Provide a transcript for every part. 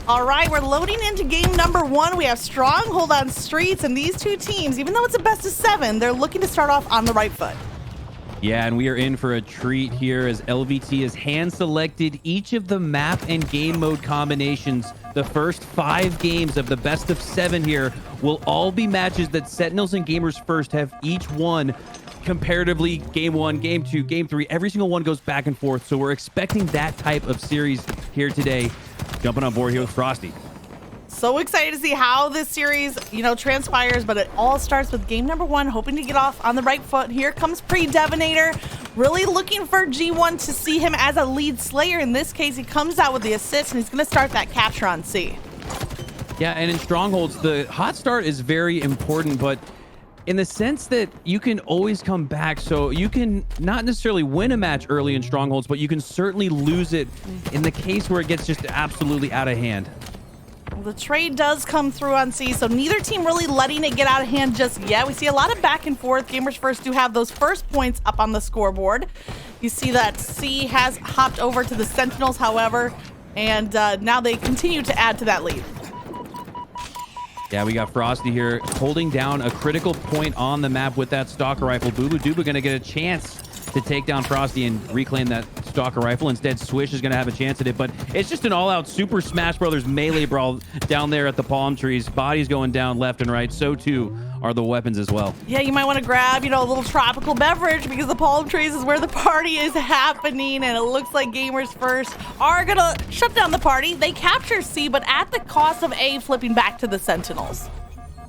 All right, we're loading into game number 1. We have Stronghold on Streets, and these two teams, even though it's a best of 7, they're looking to start off on the right foot. Yeah, and we are in for a treat here as LVT has hand-selected each of the map and game mode combinations. The first 5 games of the best of 7 here will all be matches that Sentinels and Gamers First have each won comparatively. Game 1, game 2, game 3, every single one goes back and forth. So we're expecting that type of series here today. Jumping on board here with Frosty. So excited to see how this series, transpires, but it all starts with game number 1, hoping to get off on the right foot. Here comes Pre-Devinator, really looking for G1 to see him as a lead slayer. In this case, he comes out with the assist, and he's going to start that capture on C. Yeah, and in Strongholds, the hot start is very important, but in the sense that you can always come back. So you can not necessarily win a match early in Strongholds, but you can certainly lose it in the case where it gets just absolutely out of hand. The trade does come through on C, so neither team really letting it get out of hand just yet. We see a lot of back and forth. Gamers First do have those first points up on the scoreboard. You see that C has hopped over to the Sentinels, however, and now they continue to add to that lead. Yeah, we got Frosty here holding down a critical point on the map with that Stalker Rifle. Booba going to get a chance to take down Frosty and reclaim that Stalker Rifle. Instead, Swish is going to have a chance at it, but it's just an all-out Super Smash Brothers melee brawl down there at the palm trees. Bodies going down left and right. So, too, are the weapons as well. Yeah, you might want to grab, a little tropical beverage because the palm trees is where the party is happening, and it looks like Gamers First are going to shut down the party. They capture C, but at the cost of A flipping back to the Sentinels.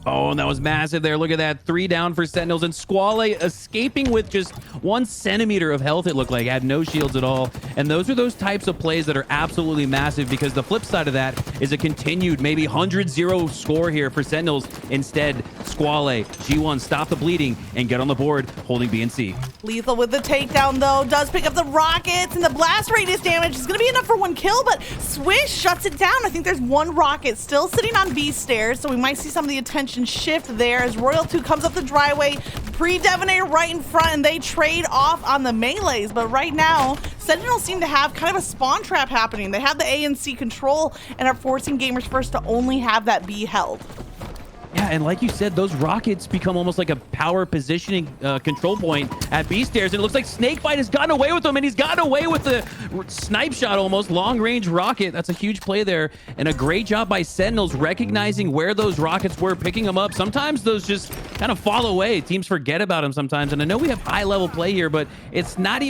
Oh, and that was massive there. Look at that. 3 down for Sentinels, and Squale escaping with just 1 centimeter of health, it looked like. Had no shields at all. And those are those types of plays that are absolutely massive, because the flip side of that is a continued maybe 100-0 score here for Sentinels. Instead, Squale, G1, stop the bleeding and get on the board, holding B and C. Lethal with the takedown, though. Does pick up the rockets, and the blast radius damage is going to be enough for 1 kill, but Swish shuts it down. I think there's 1 rocket still sitting on B stairs, so we might see some of the attention shift there as Royal 2 comes up the driveway. Pre-Devinator right in front, and they trade off on the melees. But right now, Sentinels seem to have kind of a spawn trap happening. They have the A and C control and are forcing Gamers First to only have that B held. Yeah, and like you said, those rockets become almost like a power positioning control point at B stairs. And it looks like Snakebite has gotten away with them, and he's gotten away with the snipe shot almost, long-range rocket. That's a huge play there, and a great job by Sentinels recognizing where those rockets were, picking them up. Sometimes those just kind of fall away. Teams forget about them sometimes, and I know we have high-level play here, but it's not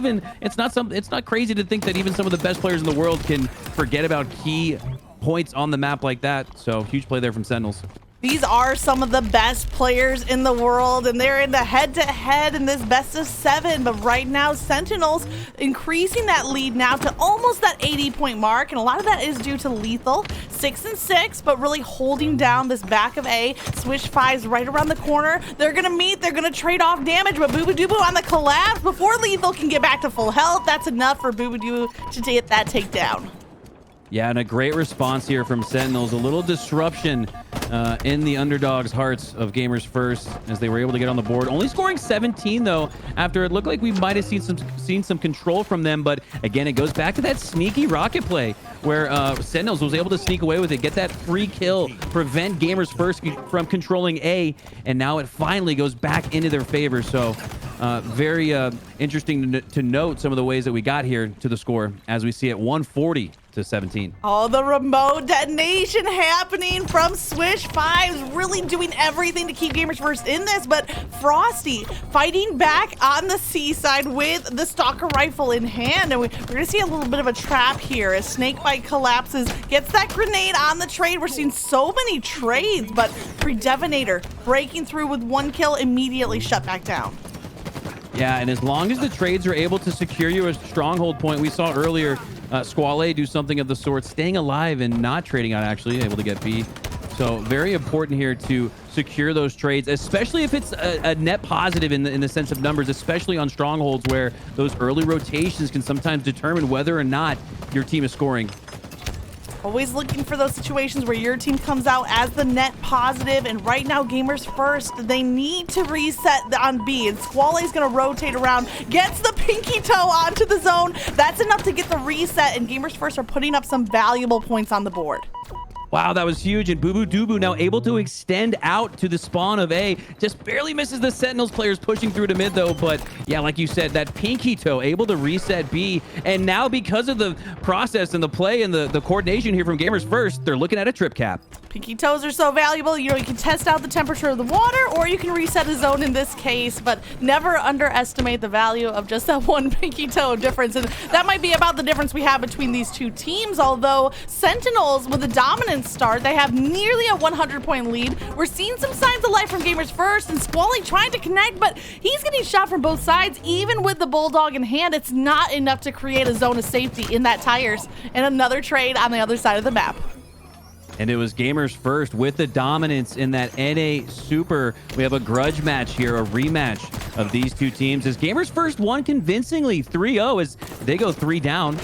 crazy to think that even some of the best players in the world can forget about key points on the map like that. So huge play there from Sentinels. These are some of the best players in the world, and they're in the head-to-head in this best of 7. But right now, Sentinels increasing that lead now to almost that 80-point mark, and a lot of that is due to Lethal, 6 and 6, but really holding down this back of A. Swish 5's right around the corner. They're gonna meet. They're gonna trade off damage, but Booba on the collapse before Lethal can get back to full health. That's enough for Booba to get that takedown. Yeah, and a great response here from Sentinels. A little disruption in the underdogs' hearts of Gamers First as they were able to get on the board. Only scoring 17, though, after it looked like we might have seen some control from them. But again, it goes back to that sneaky rocket play where Sentinels was able to sneak away with it, get that free kill, prevent Gamers First from controlling A, and now it finally goes back into their favor. So very interesting to note some of the ways that we got here to the score as we see it 140 to 17. All the remote detonation happening from Swish 5's really doing everything to keep Gamers First in this, but Frosty fighting back on the C side with the Stalker Rifle in hand, and we're going to see a little bit of a trap here as Snakebite collapses, gets that grenade on the trade. We're seeing so many trades, but Pre-Devinator breaking through with 1 kill, immediately shut back down. Yeah, and as long as the trades are able to secure you a stronghold point, we saw earlier Squale do something of the sort, staying alive and not trading out, actually able to get B. So very important here to secure those trades, especially if it's a net positive in the sense of numbers, especially on strongholds where those early rotations can sometimes determine whether or not your team is scoring. Always looking for those situations where your team comes out as the net positive, and right now Gamers First, they need to reset on B, and Squale's gonna rotate around, gets the pinky toe onto the zone. That's enough to get the reset, and Gamers First are putting up some valuable points on the board. Wow, that was huge. And Boo Boo Doo now able to extend out to the spawn of A. Just barely misses the Sentinels players pushing through to mid, though. But yeah, like you said, that pinky toe able to reset B. And now because of the process and the play and the coordination here from Gamers First, they're looking at a trip cap. Pinky toes are so valuable. You know, you can test out the temperature of the water, or you can reset a zone in this case, but never underestimate the value of just that one pinky toe difference. And that might be about the difference we have between these two teams, although Sentinels, with a dominant start, they have nearly a 100-point lead. We're seeing some signs of life from Gamers First, and Squally trying to connect, but he's getting shot from both sides. Even with the Bulldog in hand, it's not enough to create a zone of safety in that tires. And another trade on the other side of the map. And it was Gamers First with the dominance in that NA Super. We have a grudge match here, a rematch of these two teams as Gamers First won convincingly 3-0 as they go 3 down.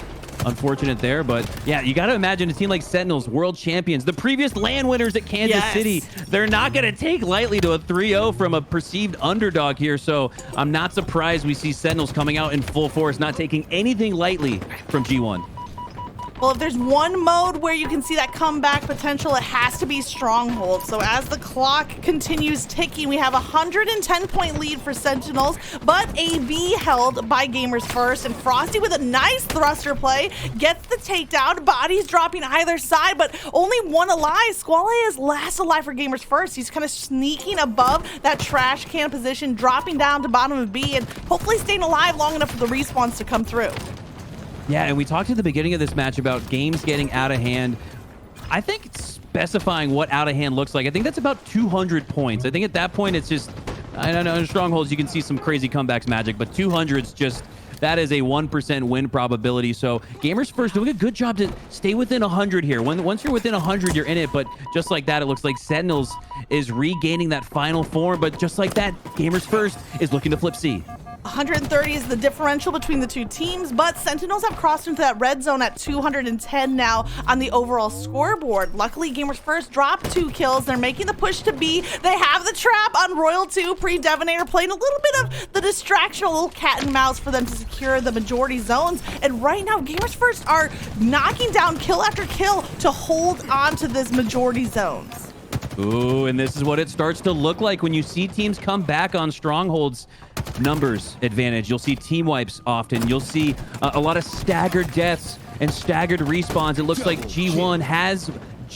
Unfortunate there, but yeah, you got to imagine a team like Sentinels, world champions, the previous LAN winners at Kansas City. They're not going to take lightly to a 3-0 from a perceived underdog here. So I'm not surprised we see Sentinels coming out in full force, not taking anything lightly from G1. Well, if there's one mode where you can see that comeback potential, it has to be Stronghold. So as the clock continues ticking, we have a 110-point lead for Sentinels, but AB held by Gamers First, and Frosty with a nice thruster play gets the takedown. Bodies dropping either side, but only one alive. Squally is last alive for Gamers First. He's kind of sneaking above that trash can position, dropping down to bottom of B, and hopefully staying alive long enough for the respawns to come through. Yeah, and we talked at the beginning of this match about games getting out of hand. I think specifying what out of hand looks like, I think that's about 200 points. I think at that point, it's just, I don't know, in Strongholds, you can see some crazy comebacks magic, but 200's just, that is a 1% win probability. So Gamers First doing a good job to stay within 100 here. Once you're within 100, you're in it, but just like that, it looks like Sentinels is regaining that final form, but just like that, Gamers First is looking to flip C. 130 is the differential between the two teams, but Sentinels have crossed into that red zone at 210 now on the overall scoreboard. Luckily, Gamers First dropped 2 kills. They're making the push to B. They have the trap on Royal 2. Pre-Devonator playing a little bit of the distraction, a little cat and mouse for them to secure the majority zones. And right now, Gamers First are knocking down kill after kill to hold on to this majority zones. Ooh, and this is what it starts to look like when you see teams come back on Strongholds. Numbers advantage. You'll see team wipes often. You'll see a lot of staggered deaths and staggered respawns. It looks like G1 has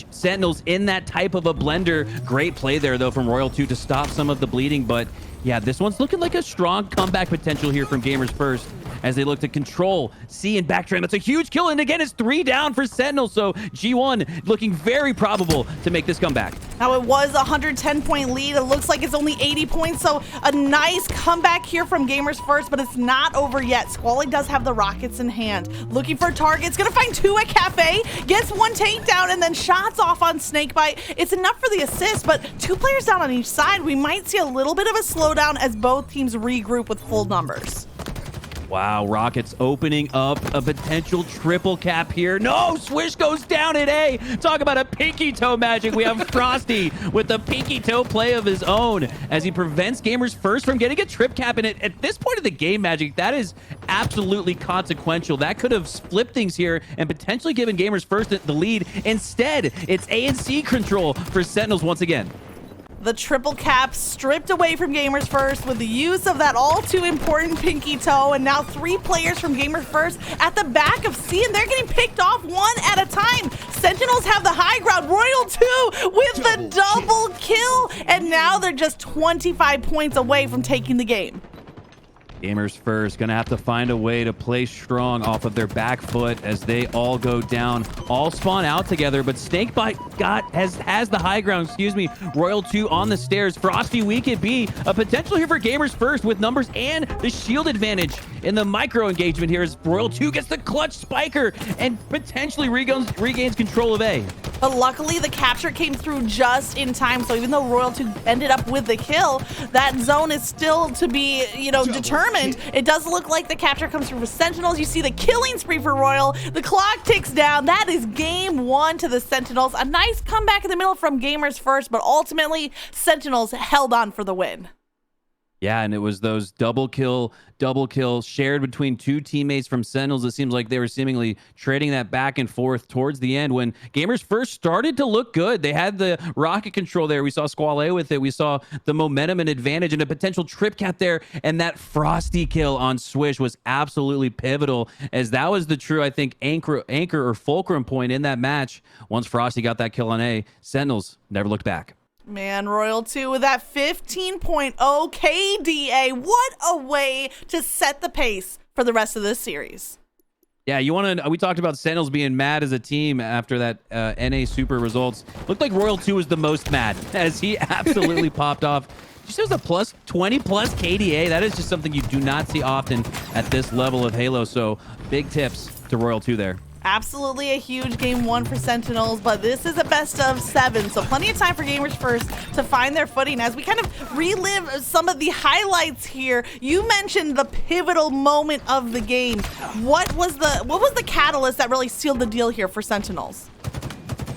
Sentinels in that type of a blender. Great play there, though, from Royal 2 to stop some of the bleeding. But yeah, this one's looking like a strong comeback potential here from Gamers First as they look to control C and backtrain. That's a huge kill, and again, it's 3 down for Sentinels, so G1 looking very probable to make this comeback. Now, it was a 110-point lead. It looks like it's only 80 points, so a nice comeback here from Gamers First, but it's not over yet. Squally does have the rockets in hand. Looking for targets, gonna find 2 at Cafe, gets 1 takedown, and then shots off on Snakebite. It's enough for the assist, but 2 players down on each side. We might see a little bit of a slowdown as both teams regroup with full numbers. Wow, Rockets opening up a potential triple cap here. No, Swish goes down at A. Talk about a pinky toe magic. We have Frosty with the pinky toe play of his own as he prevents Gamers First from getting a trip cap. And at this point of the game, Magic, that is absolutely consequential. That could have flipped things here and potentially given Gamers First the lead. Instead, it's A and C control for Sentinels once again. The triple cap stripped away from Gamers First with the use of that all too important pinky toe, and now 3 players from Gamers First at the back of C, and they're getting picked off one at a time. Sentinels have the high ground. Royal 2 with the double kill, and now they're just 25 points away from taking the game. Gamers First gonna have to find a way to play strong off of their back foot as they all go down, all spawn out together, but Snakebite has the high ground, excuse me. Royal 2 on the stairs. Frosty weak at B. A potential here for Gamers First with numbers and the shield advantage in the micro engagement here as Royal 2 gets the clutch spiker and potentially regains control of A. But luckily, the capture came through just in time, so even though Royal 2 ended up with the kill, that zone is still to be, determined. It does look like the capture comes through with Sentinels. You see the killing spree for Royal. The clock ticks down. That is game 1 to the Sentinels. A nice comeback in the middle from Gamers First, but ultimately, Sentinels held on for the win. Yeah, and it was those double kill shared between two teammates from Sentinels. It seems like they were seemingly trading that back and forth towards the end when Gamers first started to look good. They had the rocket control there. We saw Squall with it. We saw the momentum and advantage and a potential trip cap there. And that Frosty kill on Swish was absolutely pivotal, as that was the true, I think, anchor or fulcrum point in that match. Once Frosty got that kill on A, Sentinels never looked back. Man, Royal 2 with that 15.0 KDA. What a way to set the pace for the rest of this series. Yeah, we talked about Sentinels being mad as a team after that NA Super results. Looked like Royal 2 was the most mad, as he absolutely popped off. Just as a plus 20 plus KDA, that is just something you do not see often at this level of Halo. So big tips to Royal 2 there. Absolutely a huge game one for Sentinels, but this is a best of 7, so plenty of time for Gamers First to find their footing. As we kind of relive some of the highlights here, you mentioned the pivotal moment of the game. What was the catalyst that really sealed the deal here for Sentinels?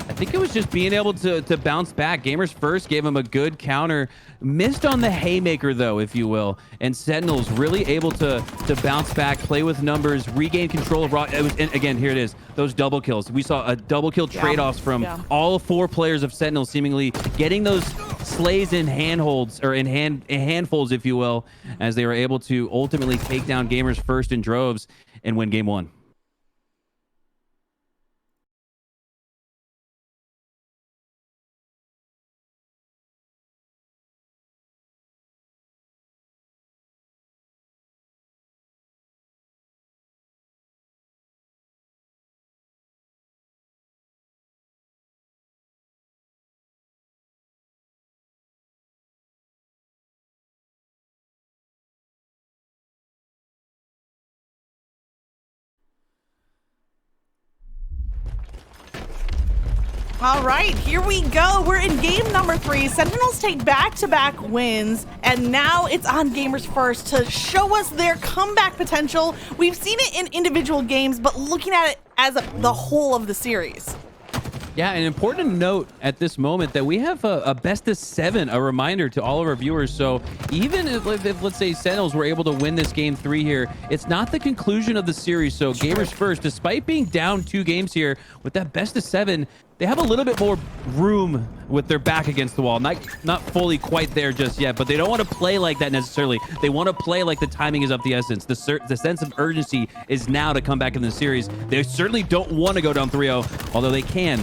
I think it was just being able to bounce back. Gamers First gave him a good counter. Missed on the haymaker, though, if you will. And Sentinels really able to bounce back, play with numbers, regain control of Rock. And again, here it is. Those double kills. We saw a double kill trade-offs from all 4 players of Sentinels seemingly getting those slays in handholds, or in handfuls, if you will, as they were able to ultimately take down Gamers First in droves and win game 1. All right, here we go. We're in game number 3. Sentinels take back-to-back wins, and now it's on Gamers First to show us their comeback potential. We've seen it in individual games, but looking at it as the whole of the series. Yeah, and important to note at this moment that we have a best of 7, a reminder to all of our viewers. So even if let's say Sentinels were able to win this game 3 here, it's not the conclusion of the series. So Gamers First, despite being down 2 games here, with that best of 7, they have a little bit more room with their back against the wall. Not fully quite there just yet, but they don't want to play like that necessarily. They want to play like the timing is of the essence. The sense of urgency is now to come back in the series. They certainly don't want to go down 3-0, although they can.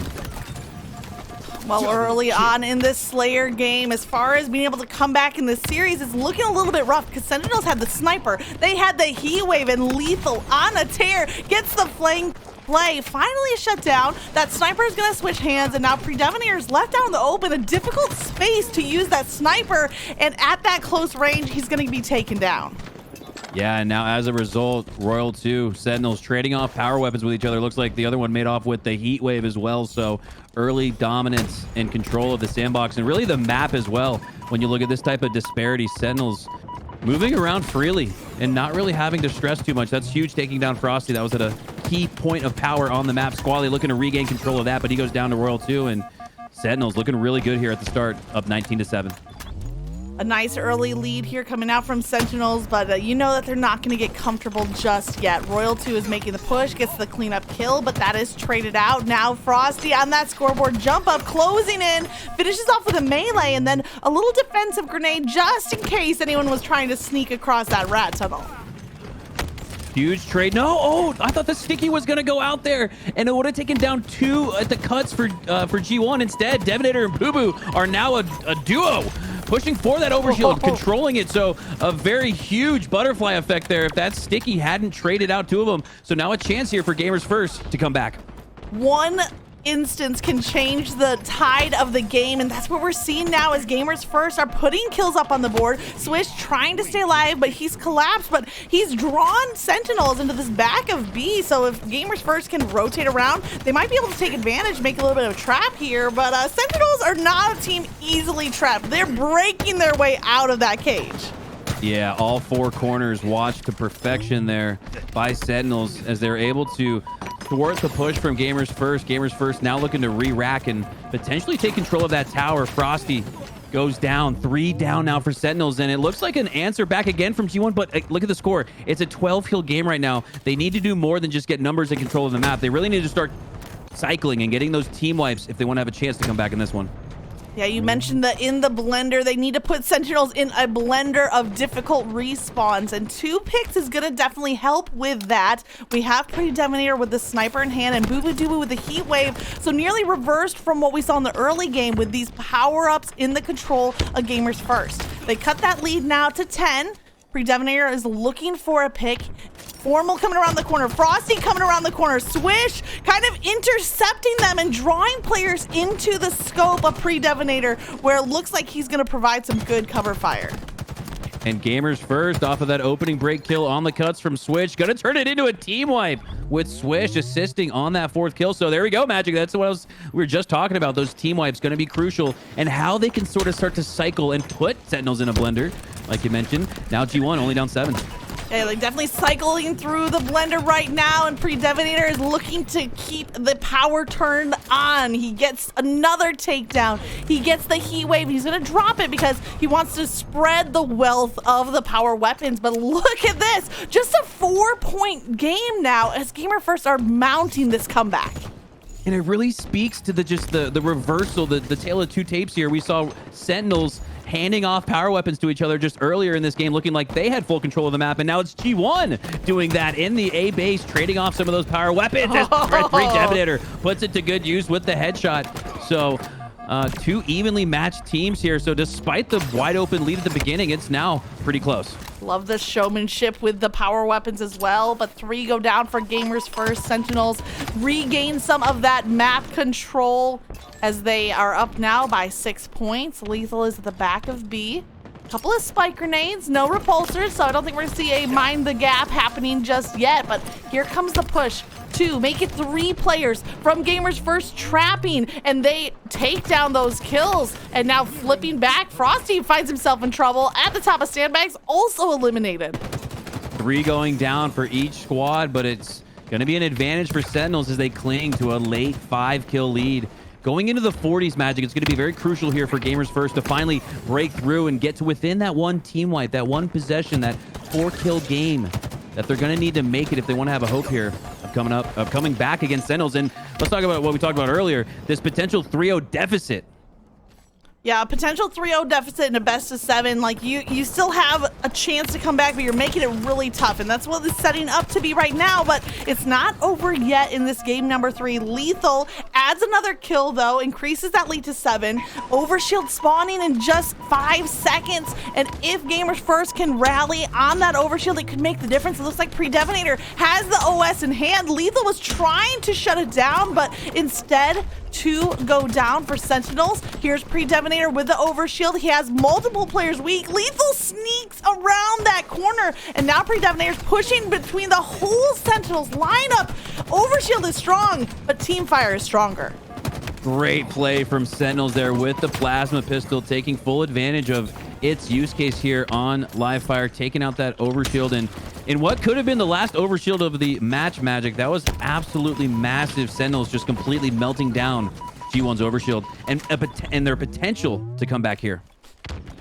Well, early on in this Slayer game, as far as being able to come back in this series, it's looking a little bit rough because Sentinels had the sniper. They had the heat wave, and Lethal on a tear gets the flank play. Finally shut down. That sniper is going to switch hands, and now Predevineer is left out in the open, a difficult space to use that sniper, and at that close range, he's going to be taken down. Yeah, and now as a result, Royal 2, Sentinels trading off power weapons with each other. Looks like the other one made off with the heat wave as well. So early dominance and control of the sandbox and really the map as well. When you look at this type of disparity, Sentinels moving around freely and not really having to stress too much. That's huge, taking down Frosty. That was at a key point of power on the map. Squally looking to regain control of that, but he goes down to Royal 2, and Sentinels looking really good here at the start, up 19-7. A nice early lead here coming out from Sentinels, but you know that they're not going to get comfortable just yet. Royal 2 is making the push, gets the cleanup kill, but that is traded out. Now Frosty on that scoreboard jump up, closing in, finishes off with a melee, and then a little defensive grenade just in case anyone was trying to sneak across that rat tunnel. Huge trade. No, oh, I thought the sticky was going to go out there, and it would have taken down 2 at the cuts for G1. Instead, Devinator and Boo Boo are now a duo, pushing for that overshield, controlling it. So a very huge butterfly effect there if that sticky hadn't traded out 2 of them. So now a chance here for Gamers First to come back. One instance can change the tide of the game, and that's what we're seeing now as Gamers First are putting kills up on the board. Swish trying to stay alive, but he's collapsed, but he's drawn Sentinels into this back of B. So if Gamers First can rotate around, they might be able to take advantage, make a little bit of a trap here, but Sentinels are not a team easily trapped. They're breaking their way out of that cage. Yeah, all 4 corners watched to perfection there by Sentinels as they're able to thwart the push from Gamers First. Gamers First now looking to re-rack and potentially take control of that tower. Frosty goes down. 3 down now for Sentinels, and it looks like an answer back again from G1, but look at the score. It's a 12-kill game right now. They need to do more than just get numbers and control of the map. They really need to start cycling and getting those team wipes if they want to have a chance to come back in this one. Yeah, you mentioned that in the blender, they need to put Sentinels in a blender of difficult respawns, and 2 picks is going to definitely help with that. We have Predeminator with the sniper in hand and Boo Boo Doo with the heat wave, so nearly reversed from what we saw in the early game with these power-ups in the control of Gamers First. They cut that lead now to 10. Predeminator is looking for a pick. Formal coming around the corner. Frosty coming around the corner. Swish kind of intercepting them and drawing players into the scope of Predeminator, where it looks like he's going to provide some good cover fire. And Gamers First off of that opening break kill on the cuts from Switch. Gonna turn it into a team wipe with Swish assisting on that 4th kill. So there we go, Magic. That's what we were just talking about. Those team wipes going to be crucial, and how they can sort of start to cycle and put Sentinels in a blender, like you mentioned. Now G1 only down 7. Yeah, like definitely cycling through the blender right now, and Predeminator is looking to keep the power turned on. He gets another takedown. He gets the heat wave. He's going to drop it because he wants to spread the wealth of the power weapons. But look at this. Just a 4-point game now as Gamer First are mounting this comeback. And it really speaks to the reversal, the tale of 2 tapes here. We saw Sentinels handing off power weapons to each other just earlier in this game, looking like they had full control of the map, and now it's G1 doing that in the A base, trading off some of those power weapons. Predeminator puts it to good use with the headshot. So 2 evenly matched teams here. So despite the wide open lead at the beginning, it's now pretty close. Love the showmanship with the power weapons as well, but 3 go down for Gamers First. Sentinels regain some of that map control as they are up now by 6 points. Lethal is at the back of B. Couple of spike grenades, no repulsors, so I don't think we're gonna see a mind the gap happening just yet, but here comes the push to make it 3 players from Gamers First trapping, and they take down those kills. And now flipping back, Frosty finds himself in trouble at the top of sandbags, also eliminated. 3 going down for each squad, but it's gonna be an advantage for Sentinels as they cling to a late 5-kill lead. Going into the 40s, Magic, it's going to be very crucial here for Gamers First to finally break through and get to within that 1 team wipe, that 1 possession, that 4-kill game that they're going to need to make it if they want to have a hope here of coming back against Sentinels. And let's talk about what we talked about earlier, this potential 3-0 deficit. Yeah, a potential 3-0 deficit in a best of 7. Like, you still have a chance to come back, but you're making it really tough. And that's what it's setting up to be right now. But it's not over yet in this game number 3. Lethal adds another kill, though, increases that lead to 7. Overshield spawning in just 5 seconds. And if Gamers First can rally on that overshield, it could make the difference. It looks like Predeminator has the OS in hand. Lethal was trying to shut it down, but instead 2 go down for Sentinels. Here's Predeminator with the overshield. He has multiple players weak. Lethal sneaks around that corner, and now Predeminator's pushing between the whole Sentinels lineup. Overshield is strong, but Teamfire is stronger. Great play from Sentinels there with the plasma pistol, taking full advantage of its use case here on Livefire, taking out that overshield. And in what could have been the last overshield of the match, Magic, that was absolutely massive. Sentinels just completely melting down G1's overshield and their potential to come back here.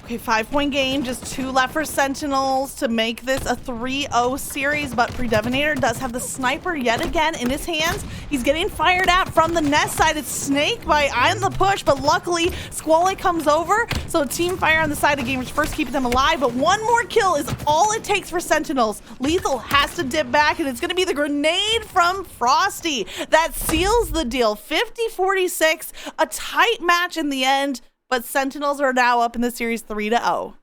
Okay, 5-point game, just 2 left for Sentinels to make this a 3-0 series, but Predeminator does have the sniper yet again in his hands. He's getting fired at from the nest side. It's Snakebite on the push, but luckily Squally comes over, so Teamfire on the side of Gamers First, keeping them alive, but 1 more kill is all it takes for Sentinels. Lethal has to dip back, and it's going to be the grenade from Frosty that seals the deal. 50-46, a tight match in the end, but Sentinels are now up in the series 3-0.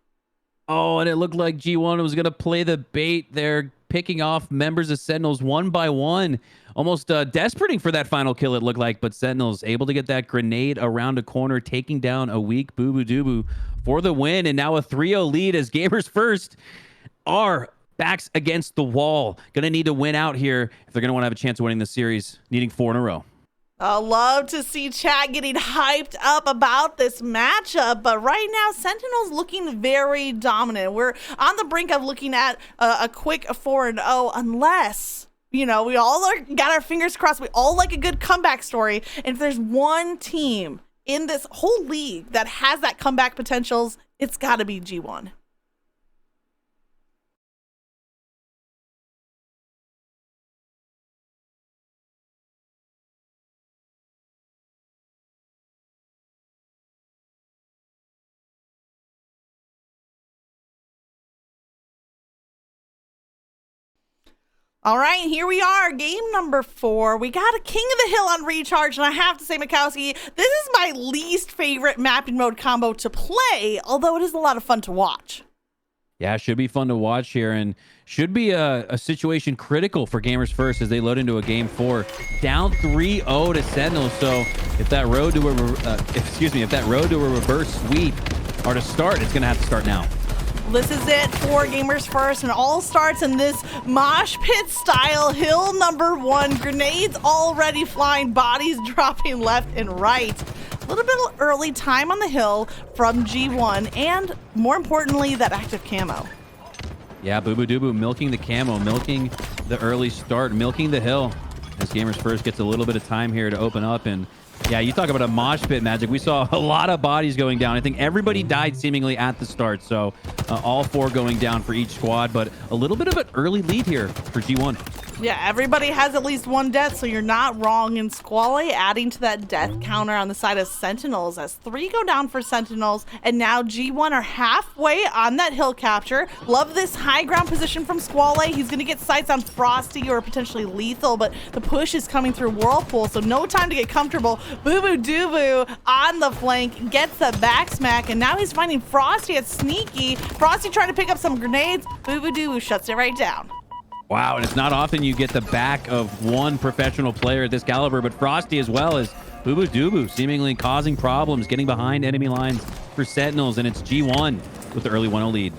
Oh, and it looked like G1 was going to play the bait there, picking off members of Sentinels 1 by 1. Almost desperating for that final kill, it looked like, but Sentinels able to get that grenade around a corner, taking down a weak Boo Boo Doo for the win, and now a 3-0 lead as Gamers First are backs against the wall. Going to need to win out here if they're going to want to have a chance of winning the series, needing 4 in a row. I love to see chat getting hyped up about this matchup, but right now Sentinels looking very dominant. We're on the brink of looking at a quick 4-0 unless, you know, we all got our fingers crossed. We all like a good comeback story. And if there's one team in this whole league that has that comeback potentials, it's got to be G1. All right, here we are, game number 4. We got a King of the Hill on Recharge, and I have to say, Mikowski, this is my least favorite mapping mode combo to play, although it is a lot of fun to watch. Yeah, should be fun to watch here, and should be a situation critical for Gamers First as they load into a game 4, down 3-0 to Sentinels. So if that road to a reverse sweep are to start, it's gonna have to start now. This is it for Gamers First, and all starts in this mosh pit style hill number 1. Grenades already flying, bodies dropping left and right. A little bit of early time on the hill from G1, and more importantly, that active camo. Yeah, Boo Boo Doo milking the camo, milking the early start, milking the hill as Gamers First gets a little bit of time here to open up. And yeah, you talk about a mosh pit, Magic. We saw a lot of bodies going down. I think everybody died seemingly at the start. So all 4 going down for each squad, but a little bit of an early lead here for G1. Yeah, everybody has at least 1 death, so you're not wrong. And Squale adding to that death counter on the side of Sentinels as 3 go down for Sentinels. And now G1 are halfway on that hill capture. Love this high ground position from Squale. He's going to get sights on Frosty or potentially Lethal, but the push is coming through Whirlpool, so no time to get comfortable. Boo Boo Doo Boo on the flank gets the back smack, and now he's finding Frosty at Sneaky. Frosty trying to pick up some grenades. Boo Boo Doo Boo shuts it right down. Wow, and it's not often you get the back of one professional player at this caliber, but Frosty as well as Boo Boo Doo Boo seemingly causing problems, getting behind enemy lines for Sentinels, and it's G1 with the early 1-0 lead.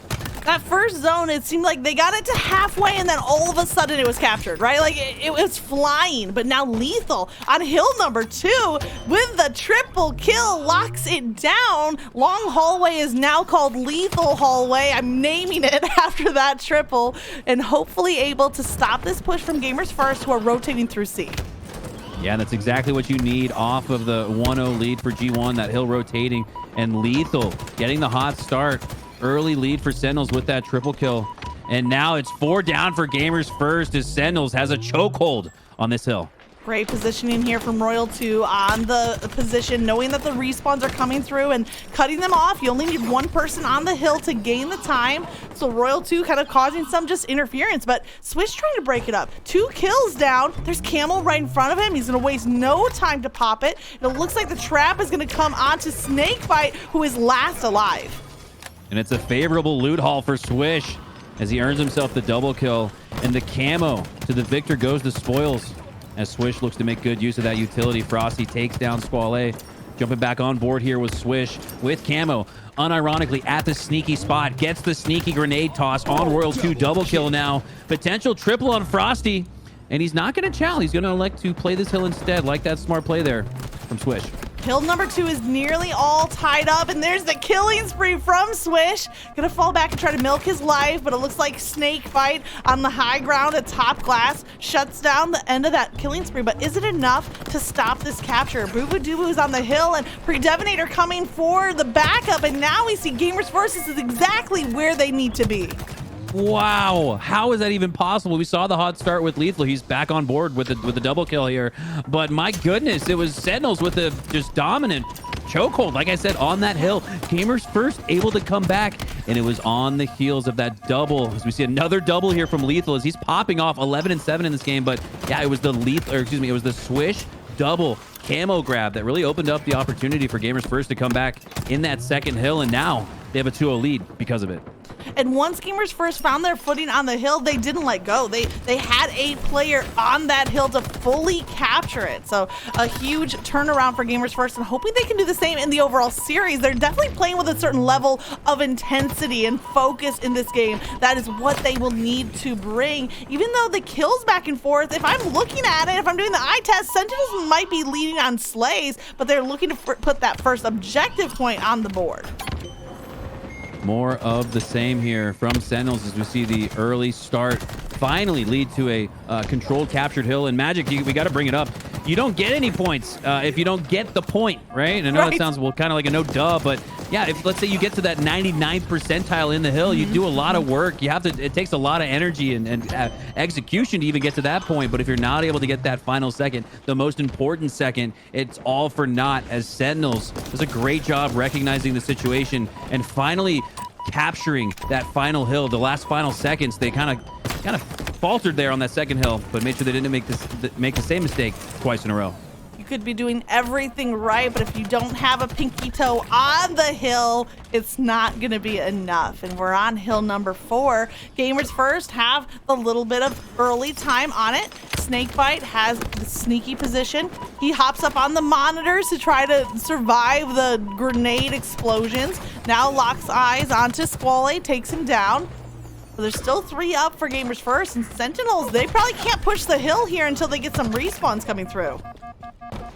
That first zone, it seemed like they got it to halfway, and then all of a sudden it was captured, right? Like, it was flying, but now Lethal on hill number 2 with the triple kill locks it down. Long hallway is now called Lethal Hallway. I'm naming it after that triple, and hopefully able to stop this push from Gamers First, who are rotating through C. Yeah, that's exactly what you need off of the 1-0 lead for G1, that hill rotating, and Lethal getting the hot start. Early lead for Sentinels with that triple kill. And now it's 4 down for Gamers First as Sentinels has a chokehold on this hill. Great positioning here from Royal 2 on the position, knowing that the respawns are coming through and cutting them off. You only need 1 person on the hill to gain the time. So Royal 2 kind of causing some just interference, but Swish trying to break it up. 2 kills down. There's Camel right in front of him. He's going to waste no time to pop it. It looks like the trap is going to come onto Snakebite, who is last alive. And it's a favorable loot haul for Swish as he earns himself the double kill. And the camo to the victor goes to spoils as Swish looks to make good use of that utility. Frosty takes down Squale. Jumping back on board here with Swish with camo. Unironically at the sneaky spot. Gets the sneaky grenade toss on Royal 2. Double kill now. Potential triple on Frosty. And he's not going to chow. He's going to elect to play this hill instead. Like that smart play there from Swish. Hill number 2 is nearly all tied up, and there's the killing spree from Swish. Gonna fall back and try to milk his life, but it looks like Snakebite on the high ground at top glass shuts down the end of that killing spree, but is it enough to stop this capture? Boo Boo Doo Boo is on the hill, and Predevinator coming for the backup, and now we see Gamers First. This is exactly where they need to be. Wow, how is that even possible? We saw the hot start with Lethal. He's back on board with the double kill here. But my goodness, it was Sentinels with a just dominant chokehold. Like I said, on that hill, Gamers First able to come back, and it was on the heels of that double. As we see another double here from Lethal as he's popping off 11 and 7 in this game. But yeah, it was the it was the Swish double camo grab that really opened up the opportunity for Gamers First to come back in that second hill, and now they have a 2-0 lead because of it. And once Gamers First found their footing on the hill, they didn't let go. They had a player on that hill to fully capture it. So a huge turnaround for Gamers First, and hoping they can do the same in the overall series. They're definitely playing with a certain level of intensity and focus in this game. That is what they will need to bring. Even though the kills back and forth, if I'm looking at it, if I'm doing the eye test, Sentinels might be leading on slays, but they're looking to put that first objective point on the board. More of the same here from Sentinels as we see the early start finally lead to a controlled captured hill. And Magic, we got to bring it up. you don't get any points if you don't get the point, right? And I know that sounds kind of like a no duh, but yeah, if let's say you get to that 99th percentile in the hill, you do a lot of work. You have to. It takes a lot of energy and execution to even get to that point. But if you're not able to get that final second, the most important second, it's all for naught. As Sentinels does a great job recognizing the situation and finally capturing that final hill. The last final seconds, they kind of faltered there on that second hill, but made sure they didn't make the same mistake twice in a row. You could be doing everything right, but if you don't have a pinky toe on the hill, it's not going to be enough. And we're on hill number 4. Gamers First have a little bit of early time on it. Snakebite has the sneaky position. He hops up on the monitors to try to survive the grenade explosions. Now locks eyes onto Squall, takes him down. But there's still 3 up for Gamers First, and Sentinels, they probably can't push the hill here until they get some respawns coming through.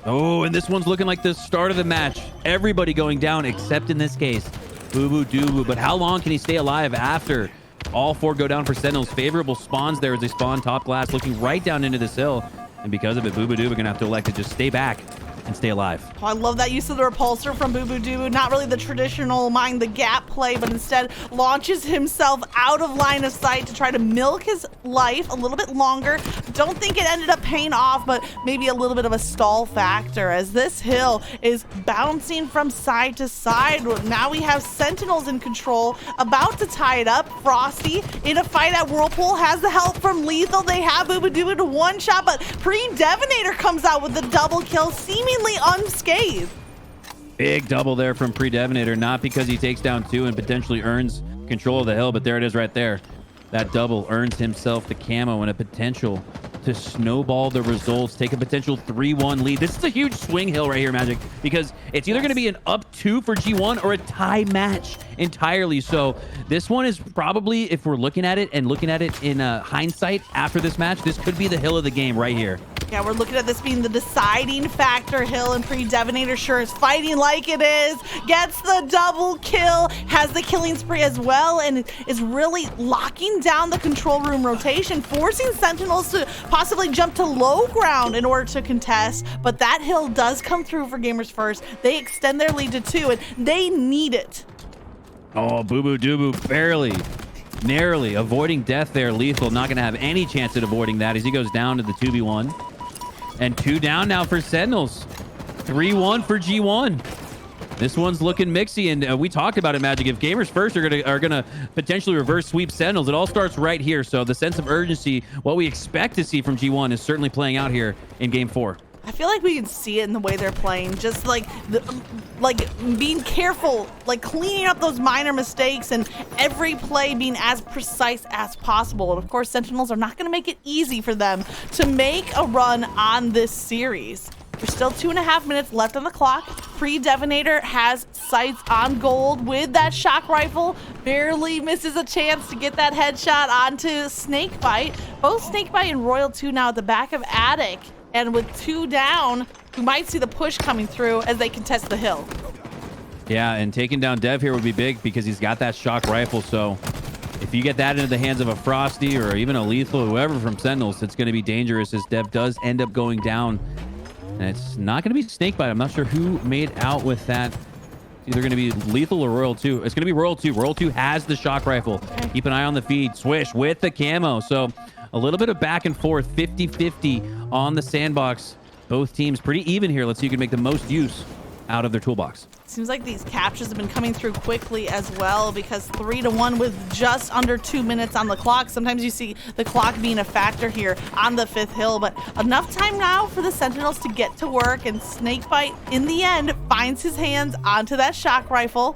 Oh, and this one's looking like the start of the match. Everybody going down, except in this case, Boo Boo Doo. But how long can he stay alive after all 4 go down for Sentinels? Favorable spawns there as they spawn top glass, looking right down into this hill. And because of it, Boo Boo Doo are going to have to elect to just stay back and stay alive. Oh, I love that use of the repulsor from Boo Boo Doo. Not really the traditional mind the gap play, but instead launches himself out of line of sight to try to milk his life a little bit longer. Don't think it ended up paying off, but maybe a little bit of a stall factor as this hill is bouncing from side to side. Now we have Sentinels in control, about to tie it up. Frosty in a fight at Whirlpool has the help from Lethal. They have Boo Boo Doo to one shot, but Pre-Devinator comes out with the double kill, seemingly unscathed. Big double there from Pre-Devinator, not because he takes down 2 and potentially earns control of the hill, but there it is right there. That double earns himself the camo and a potential to snowball the results, take a potential 3-1 lead. This is a huge swing hill right here, Magic, because it's either going to be an up 2 for G1 or a tie match entirely. So this one is probably, if we're looking at it in hindsight after this match, this could be the hill of the game right here. Yeah, we're looking at this being the deciding factor. Hill and Pre-Devinator sure is fighting like it is. Gets the double kill, has the killing spree as well, and is really locking down the control room rotation, forcing Sentinels to possibly jump to low ground in order to contest. But that hill does come through for Gamers First. They extend their lead to 2, and they need it. Oh, Boo Boo Doo Boo barely, narrowly avoiding death there. Lethal not going to have any chance at avoiding that as he goes down to the 2v1. And 2 down now for Sentinels. 3-1 for G1. This one's looking mixy, and we talked about it, Magic. If Gamers First are gonna potentially reverse sweep Sentinels, it all starts right here. So the sense of urgency, what we expect to see from G1, is certainly playing out here in Game 4. I feel like we can see it in the way they're playing, just like being careful, like cleaning up those minor mistakes, and every play being as precise as possible. And of course, Sentinels are not going to make it easy for them to make a run on this series. There's still 2.5 minutes left on the clock. Pre-Devinator has sights on gold with that shock rifle. Barely misses a chance to get that headshot onto Snakebite. Both Snakebite and Royal 2 now at the back of Attic. And with 2 down, we might see the push coming through as they contest the hill. Yeah, and taking down Dev here would be big because he's got that shock rifle. So if you get that into the hands of a Frosty or even a Lethal, whoever from Sentinels, it's going to be dangerous as Dev does end up going down. And it's not going to be Snakebite. I'm not sure who made out with that. It's either going to be Lethal or Royal 2. It's going to be Royal 2. Royal 2 has the shock rifle. Keep an eye on the feed. Swish with the camo. So a little bit of back and forth, 50-50 on the sandbox. Both teams pretty even here. Let's see who can make the most use out of their toolbox. Seems like these captures have been coming through quickly as well, because 3-1 with just under 2 minutes on the clock. Sometimes you see the clock being a factor here on the 5th hill, but enough time now for the Sentinels to get to work, and Snakebite in the end finds his hands onto that shock rifle.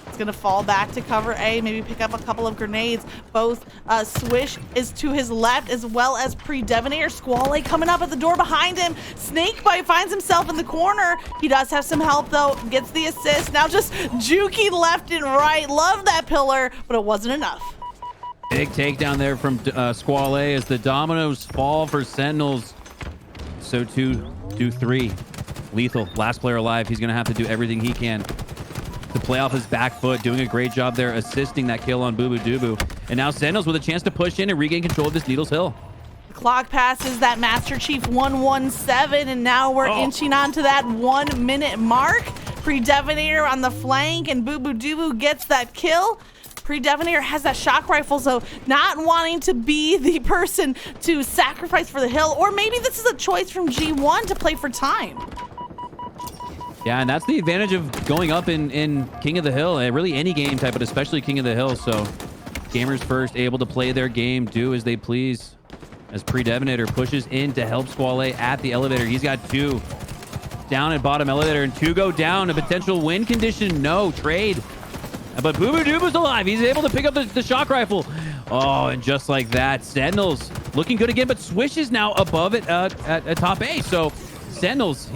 It's going to fall back to cover A, maybe pick up a couple of grenades. Both Swish is to his left, as well as Pre-Devinator. Squall coming up at the door behind him. Snakebite finds himself in the corner. He does have some help, though. Gets the assist. Now just juking left and right. Love that pillar, but it wasn't enough. Big takedown there from Squall as the dominoes fall for Sentinels. So 2-3. Lethal, last player alive. He's going to have to do everything he can to play off his back foot, doing a great job there, assisting that kill on Boo Boo Doo Boo. And now Sentinels with a chance to push in and regain control of this Needles Hill. Clock passes that Master Chief 117, and now we're inching on to that 1 minute mark. Pre-Devinator on the flank, and Boo Boo Doo gets that kill. Pre-Devinator has that shock rifle, so not wanting to be the person to sacrifice for the hill, or maybe this is a choice from G1 to play for time. Yeah, and that's the advantage of going up in King of the Hill. Really any game type, but especially King of the Hill. So Gamers First able to play their game, do as they please. As Pre-Devinator pushes in to help Squale at the elevator. He's got 2 down at bottom elevator, and 2 go down. A potential win condition, no trade. But Boo Boo Doo's alive. He's able to pick up the shock rifle. Oh, and just like that, Sentinels looking good again, but Swish is now above it at top A. So Sentinels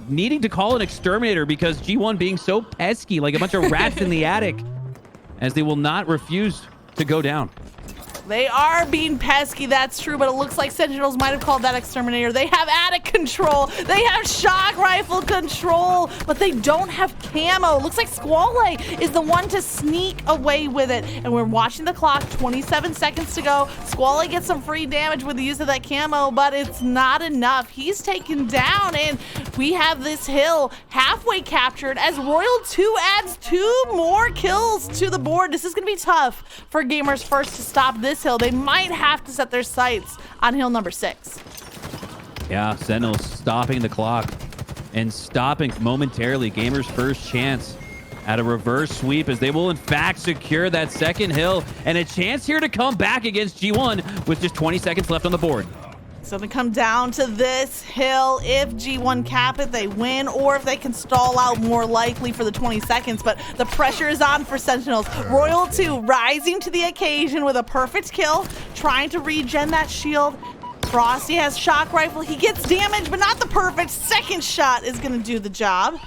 needing to call an exterminator because G1 being so pesky, like a bunch of rats in the attic, as they will not refuse to go down. They are being pesky, that's true, but it looks like Sentinels might have called that exterminator. They have attic control, they have shock rifle control, but they don't have camo. Looks like Squale is the one to sneak away with it, and we're watching the clock, 27 seconds to go. Squale gets some free damage with the use of that camo, but it's not enough. He's taken down, and we have this hill halfway captured as Royal 2 adds 2 more kills to the board. This is going to be tough for Gamers First to stop this hill. They might have to set their sights on hill number 6. Yeah, Sentinels stopping the clock and stopping momentarily Gamers First chance at a reverse sweep, as they will in fact secure that second hill and a chance here to come back against G1 with just 20 seconds left on the board. So they come down to this hill. If G1 cap it, they win, or if they can stall out, more likely for the 20 seconds. But the pressure is on for Sentinels. Royal 2 rising to the occasion with a perfect kill, trying to regen that shield. Frosty has shock rifle. He gets damage, but not the perfect. Second shot is going to do the job.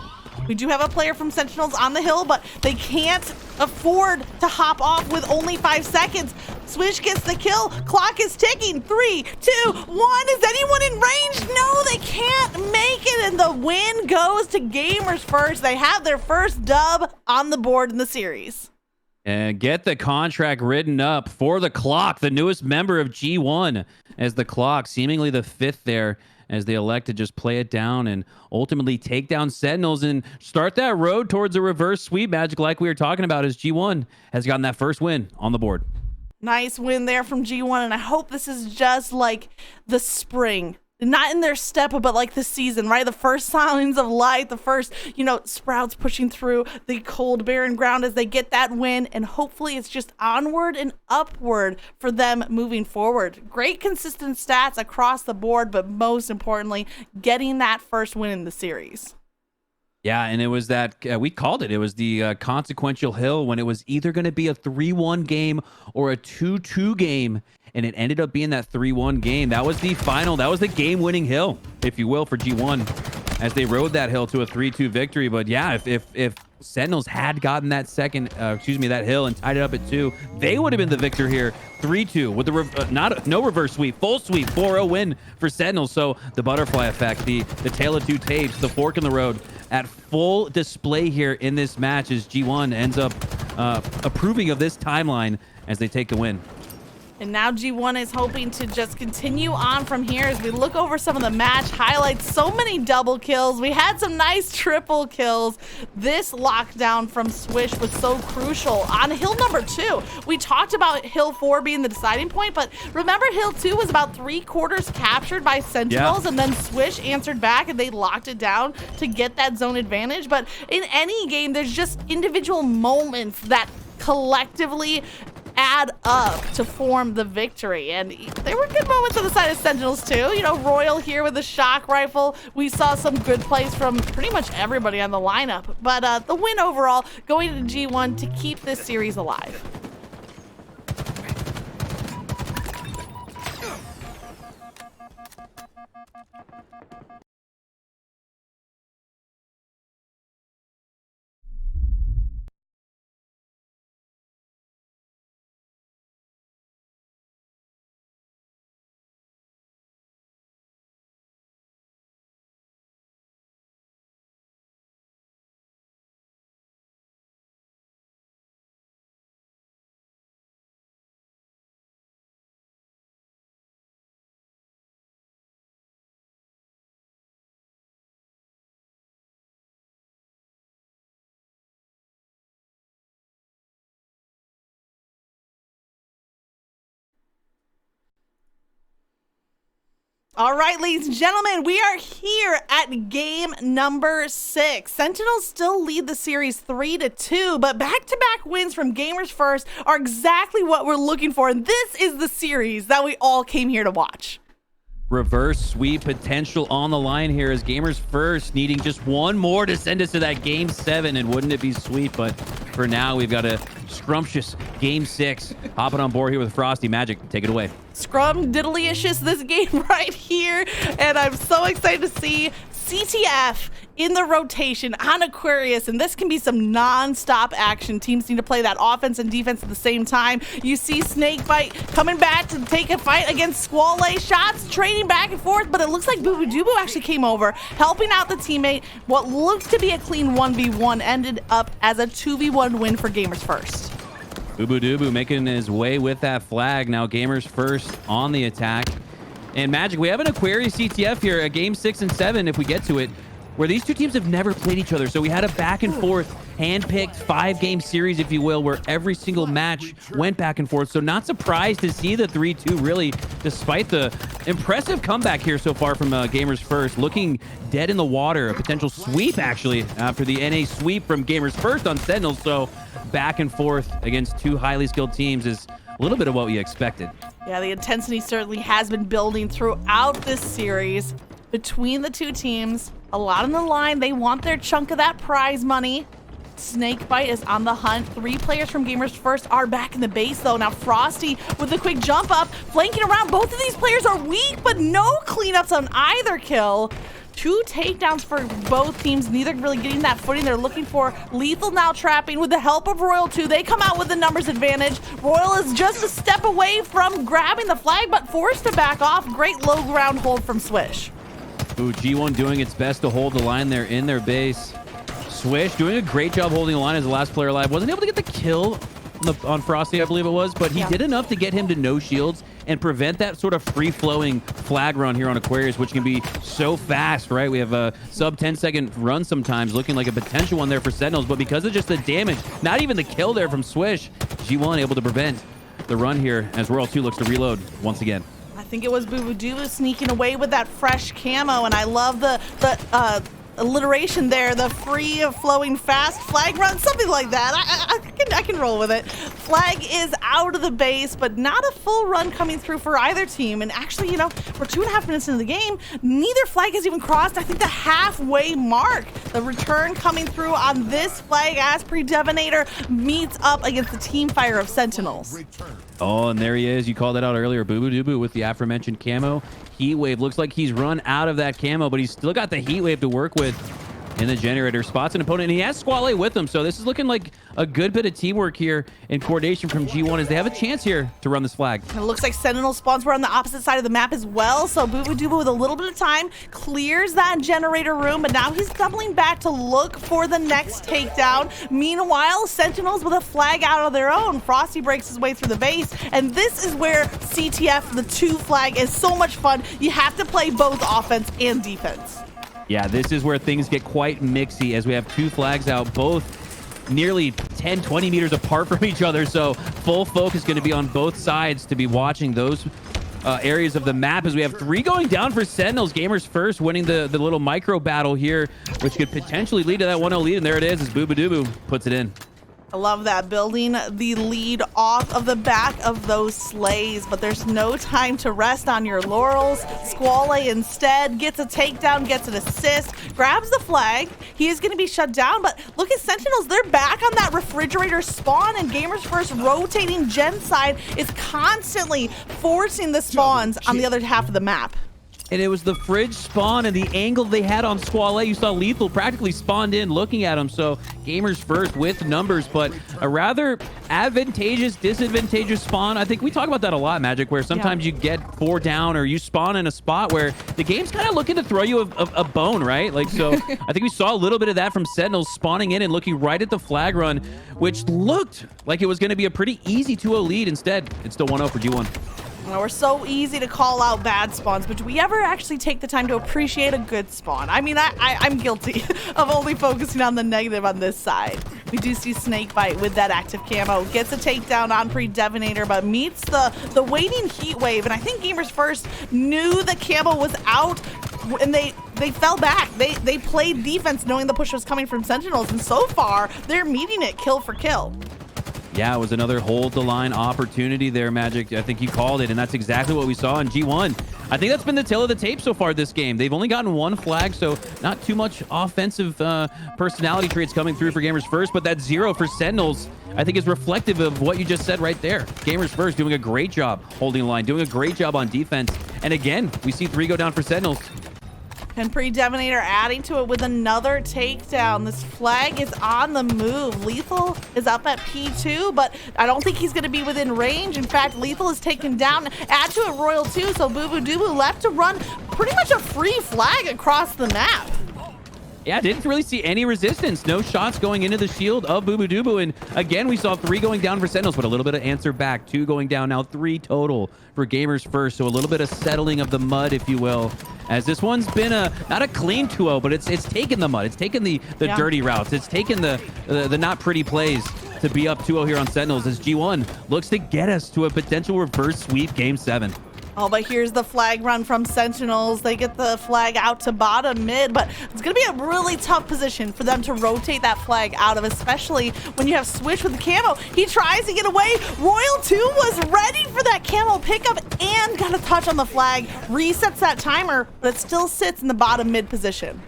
We do have a player from Sentinels on the hill, but they can't afford to hop off with only 5 seconds. Swish gets the kill. Clock is ticking. 3, 2, 1. Is anyone in range? No, they can't make it, and the win goes to Gamers First. They have their first dub on the board in the series. And get the contract written up for the Clock, the newest member of G1, as the Clock, seemingly the 5th there, as they elect to just play it down and ultimately take down Sentinels and start that road towards a reverse sweep magic like we were talking about, as G1 has gotten that first win on the board. Nice win there from G1, and I hope this is just like the spring. Not in their step, but like the season, right? The first signs of light, the first, sprouts pushing through the cold, barren ground as they get that win. And hopefully it's just onward and upward for them moving forward. Great consistent stats across the board, but most importantly, getting that first win in the series. Yeah, and it was that, we called it. It was the consequential hill when it was either going to be a 3-1 game or a 2-2 game. And it ended up being that 3-1 game. That was the final. That was the game-winning hill, if you will, for G1 as they rode that hill to a 3-2 victory. But yeah, if Sentinels had gotten that that hill and tied it up at 2, they would have been the victor here. 3-2 with the no reverse sweep, full sweep, 4-0 win for Sentinels. So the butterfly effect, the tale of two tapes, the fork in the road at full display here in this match as G1 ends up approving of this timeline as they take the win. And now G1 is hoping to just continue on from here as we look over some of the match highlights. So many double kills. We had some nice triple kills. This lockdown from Swish was so crucial. On hill number 2, we talked about hill 4 being the deciding point, but remember hill 2 was about 3/4 captured by Sentinels, and then Swish answered back and they locked it down to get that zone advantage. But in any game, there's just individual moments that collectively add up to form the victory, and there were good moments on the side of Sentinels too. Royal here with the shock rifle. We saw some good plays from pretty much everybody on the lineup, but the win overall going to G1 to keep this series alive. All right, ladies and gentlemen, we are here at game number 6. Sentinels still lead the series 3-2, but back-to-back wins from Gamers First are exactly what we're looking for, and this is the series that we all came here to watch. Reverse sweep potential on the line here as Gamers First needing just one more to send us to that game 7, and wouldn't it be sweet? But for now, we've got a scrumptious game 6. Hopping on board here with Frosty. Magic, take it away. Scrum diddlyicious this game right here, and I'm so excited to see CTF in the rotation on Aquarius, and this can be some non-stop action. Teams need to play that offense and defense at the same time. You see Snakebite coming back to take a fight against Squall. Shots trading back and forth, but it looks like Boo Boo Dubu actually came over, helping out the teammate. What looked to be a clean 1v1 ended up as a 2v1 win for Gamers First. Boo Boo Dubu making his way with that flag. Now Gamers First on the attack. And Magic, we have an Aquarius CTF here, a game 6 and 7 if we get to it, where these two teams have never played each other. So we had a back and forth, hand-picked 5-game series, if you will, where every single match went back and forth. So not surprised to see the 3-2 really, despite the impressive comeback here so far from Gamers First, looking dead in the water. A potential sweep, actually, after the NA sweep from Gamers First on Sentinels. So back and forth against two highly skilled teams is a little bit of what we expected. Yeah, the intensity certainly has been building throughout this series between the two teams. A lot on the line. They want their chunk of that prize money. Snakebite is on the hunt. 3 players from Gamers First are back in the base, though. Now Frosty with a quick jump up, flanking around. Both of these players are weak, but no cleanups on either kill. 2 takedowns for both teams, neither really getting that footing. They're looking for lethal now trapping with the help of Royal 2. They come out with the numbers advantage. Royal is just a step away from grabbing the flag, but forced to back off. Great low ground hold from Swish. Ooh, G1 doing its best to hold the line there in their base. Swish doing a great job holding the line as the last player alive. Wasn't able to get the kill on Frosty, I believe it was, but he did enough to get him to no shields and prevent that sort of free-flowing flag run here on Aquarius, which can be so fast, right? We have a sub 10-second run sometimes, looking like a potential one there for Sentinels, but because of just the damage, not even the kill there from Swish, G1 able to prevent the run here as Royal 2 looks to reload once again. I think it was Boo Boo Dubu sneaking away with that fresh camo, and I love the alliteration there, the free flowing fast flag run, something like that. I can roll with it. Flag is out of the base, but not a full run coming through for either team. And actually, you know, we're 2.5 minutes into the game. Neither flag has even crossed, I think, the halfway mark. The return coming through on this flag as Pre-Devinator meets up against the team fire of Sentinels. Oh, and there he is. You called that out earlier. Boo Boo Dubu with the aforementioned camo. Heat Wave. Looks like he's run out of that camo, but he's still got the Heat Wave to work with in the generator. Spots an opponent, and he has Squall with him, so this is looking like a good bit of teamwork here and coordination from G1 as they have a chance here to run this flag. And it looks like Sentinel spawns were on the opposite side of the map as well, so Boo Boo Dubu with a little bit of time clears that generator room, but now he's doubling back to look for the next takedown. Meanwhile, Sentinels with a flag out of their own. Frosty breaks his way through the base, and this is where CTF, the 2 flag, is so much fun. You have to play both offense and defense. Yeah, this is where things get quite mixy as we have 2 flags out, both nearly 10, 20 meters apart from each other. So full focus going to be on both sides to be watching those areas of the map as we have 3 going down for Sentinels. Gamers First winning the little micro battle here, which could potentially lead to that 1-0 lead. And there it is as Boo Boo Dubu puts it in. I love that, building the lead off of the back of those sleighs, but there's no time to rest on your laurels. Squall instead gets a takedown, gets an assist, grabs the flag. He is going to be shut down, but look at Sentinels. They're back on that refrigerator spawn, and Gamers First rotating gen side is constantly forcing the spawns on the other half of the map. And it was the fridge spawn and the angle they had on Squall. You saw Lethal practically spawned in looking at him. So Gamers First with numbers, but a rather advantageous, disadvantageous spawn. I think we talk about that a lot, Magic, where sometimes you get 4 down or you spawn in a spot where the game's kind of looking to throw you a bone, right? Like, so I think we saw a little bit of that from Sentinels spawning in and looking right at the flag run, which looked like it was going to be a pretty easy 2-0 lead. Instead, it's still 1-0 for G1. We're so easy to call out bad spawns, but do we ever actually take the time to appreciate a good spawn? I mean, I'm guilty of only focusing on the negative on this side. We do see Snakebite with that active camo. Gets a takedown on Pre-Devinator, but meets the waiting heat wave. And I think Gamers First knew the camo was out, and they fell back. They played defense knowing the push was coming from Sentinels, and so far, they're meeting it kill for kill. Yeah, it was another hold the line opportunity there, Magic. I think you called it, and that's exactly what we saw in G1. I think that's been the tale of the tape so far this game. They've only gotten one flag, so not too much offensive personality traits coming through for Gamers First, but that 0 for Sentinels, I think, is reflective of what you just said right there. Gamers First doing a great job holding the line, doing a great job on defense. And again, we see 3 go down for Sentinels. And Pre-Devinator adding to it with another takedown. This flag is on the move. Lethal is up at P2, but I don't think he's going to be within range. In fact, Lethal is taken down. Add to it Royal 2, so Bubu left to run pretty much a free flag across the map. Yeah, didn't really see any resistance. No shots going into the shield of Bubu. And again, we saw 3 going down for Sentinels, but a little bit of answer back. 2 going down, now 3 total for Gamers First. So a little bit of settling of the mud, if you will, as this one's been not a clean 2-0, but it's taken the mud. It's taken the dirty routes. It's taken the not pretty plays to be up 2-0 here on Sentinels, as G1 looks to get us to a potential reverse sweep Game 7. Oh, but here's the flag run from Sentinels. They get the flag out to bottom mid, but it's going to be a really tough position for them to rotate that flag out of, especially when you have Switch with the camo. He tries to get away. Royal 2 was ready for that camo pickup and got a touch on the flag. Resets that timer, but it still sits in the bottom mid position.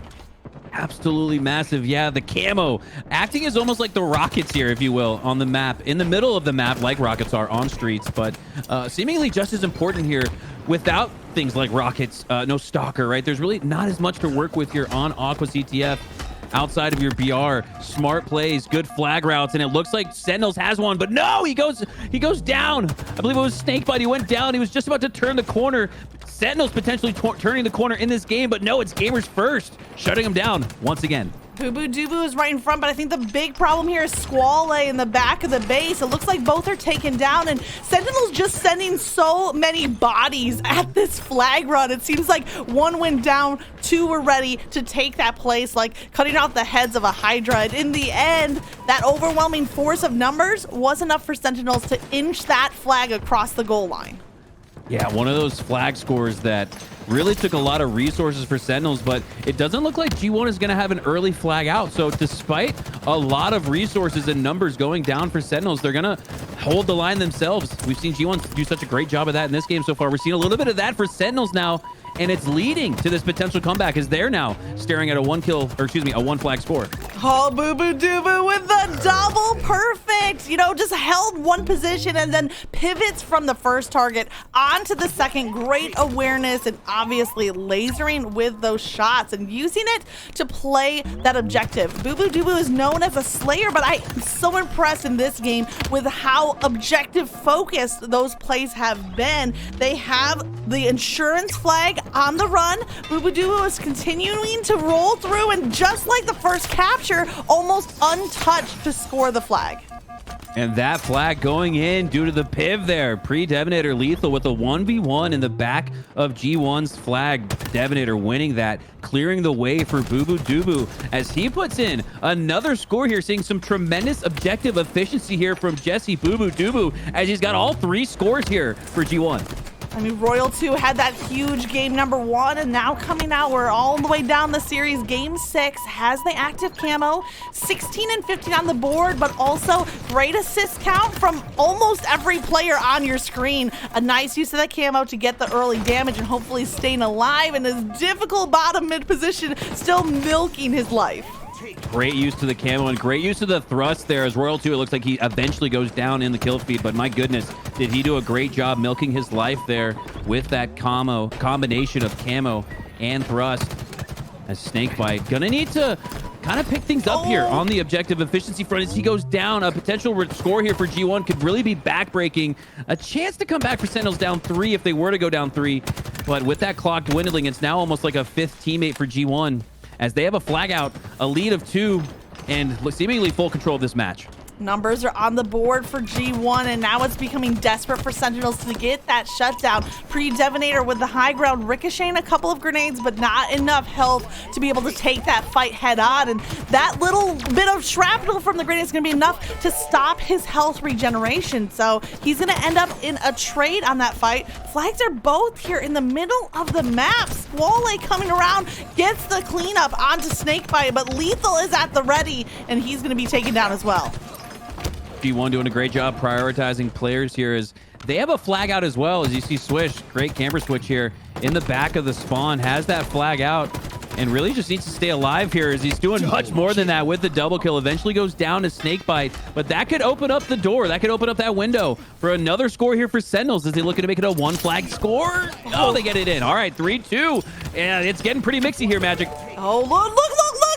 Absolutely massive. Yeah, the camo acting is almost like the Rockets here, if you will, on the map, in the middle of the map, like Rockets are on streets, but seemingly just as important here. Without things like Rockets, no Stalker, right? There's really not as much to work with here on Aqua CTF outside of your BR. Smart plays, good flag routes, and it looks like Sentinels has one, but no, he goes down. I believe it was Snakebite. He went down. He was just about to turn the corner. Sentinels potentially turning the corner in this game, but no, it's Gamers First shutting him down once again. Bubu is right in front, but I think the big problem here is Squall in the back of the base. It looks like both are taken down, and Sentinel's just sending so many bodies at this flag run. It seems like 1 went down, 2 were ready to take that place, like cutting off the heads of a Hydra. And in the end, that overwhelming force of numbers was enough for Sentinels to inch that flag across the goal line. Yeah, one of those flag scores that really took a lot of resources for Sentinels, but it doesn't look like G1 is going to have an early flag out. So despite a lot of resources and numbers going down for Sentinels, they're going to hold the line themselves. We've seen G1 do such a great job of that in this game so far. We're seeing a little bit of that for Sentinels now, and it's leading to this potential comeback as they're now staring at a 1 flag score. Oh, Bubu with the double perfect. You know, just held one position and then pivots from the first target onto the second. Great awareness and obviously lasering with those shots and using it to play that objective. Bubu is known as a slayer, but I'm so impressed in this game with how objective focused those plays have been. They have the insurance flag on the run. Bubu is continuing to roll through, and just like the first capture, almost untouched to score the flag. And that flag going in due to the piv there. Pre-Devinator Lethal with a 1v1 in the back of G1's flag. Devinator winning that, clearing the way for Bubu as he puts in another score here, seeing some tremendous objective efficiency here from Jesse Bubu as he's got all 3 scores here for G1. I mean, Royal 2 had that huge game number 1, and now coming out, we're all the way down the series. Game 6 has the active camo, 16 and 15 on the board, but also great assist count from almost every player on your screen. A nice use of that camo to get the early damage and hopefully staying alive in his difficult bottom mid position, still milking his life. Great use to the camo and great use of the thrust there as Royal 2, it looks like he eventually goes down in the kill feed, but my goodness, did he do a great job milking his life there with that combination of camo and thrust. As Snakebite gonna need to kind of pick things up here on the objective efficiency front as he goes down. A potential score here for G1 could really be backbreaking. A chance to come back for Sentinels down 3 if they were to go down 3, but with that clock dwindling, it's now almost like a 5th teammate for G1 as they have a flag out, a lead of 2, and seemingly full control of this match. Numbers are on the board for G1, and now it's becoming desperate for Sentinels to get that shutdown. Pre-Devonator with the high ground, ricocheting a couple of grenades, but not enough health to be able to take that fight head on. And that little bit of shrapnel from the grenade is going to be enough to stop his health regeneration. So he's going to end up in a trade on that fight. Flags are both here in the middle of the map. Squall coming around, gets the cleanup onto Snakebite, but Lethal is at the ready, and he's going to be taken down as well. G1 doing a great job prioritizing players here as they have a flag out as well. As you see Swish, great camera switch here in the back of the spawn, has that flag out and really just needs to stay alive here as he's doing much more than that with the double kill. Eventually goes down to Snakebite, but that could open up the door. That could open up that window for another score here for Sentinels as they looking to make it a one flag score. Oh, they get it in. All right, 3-2. And it's getting pretty mixy here, Magic. Oh, look.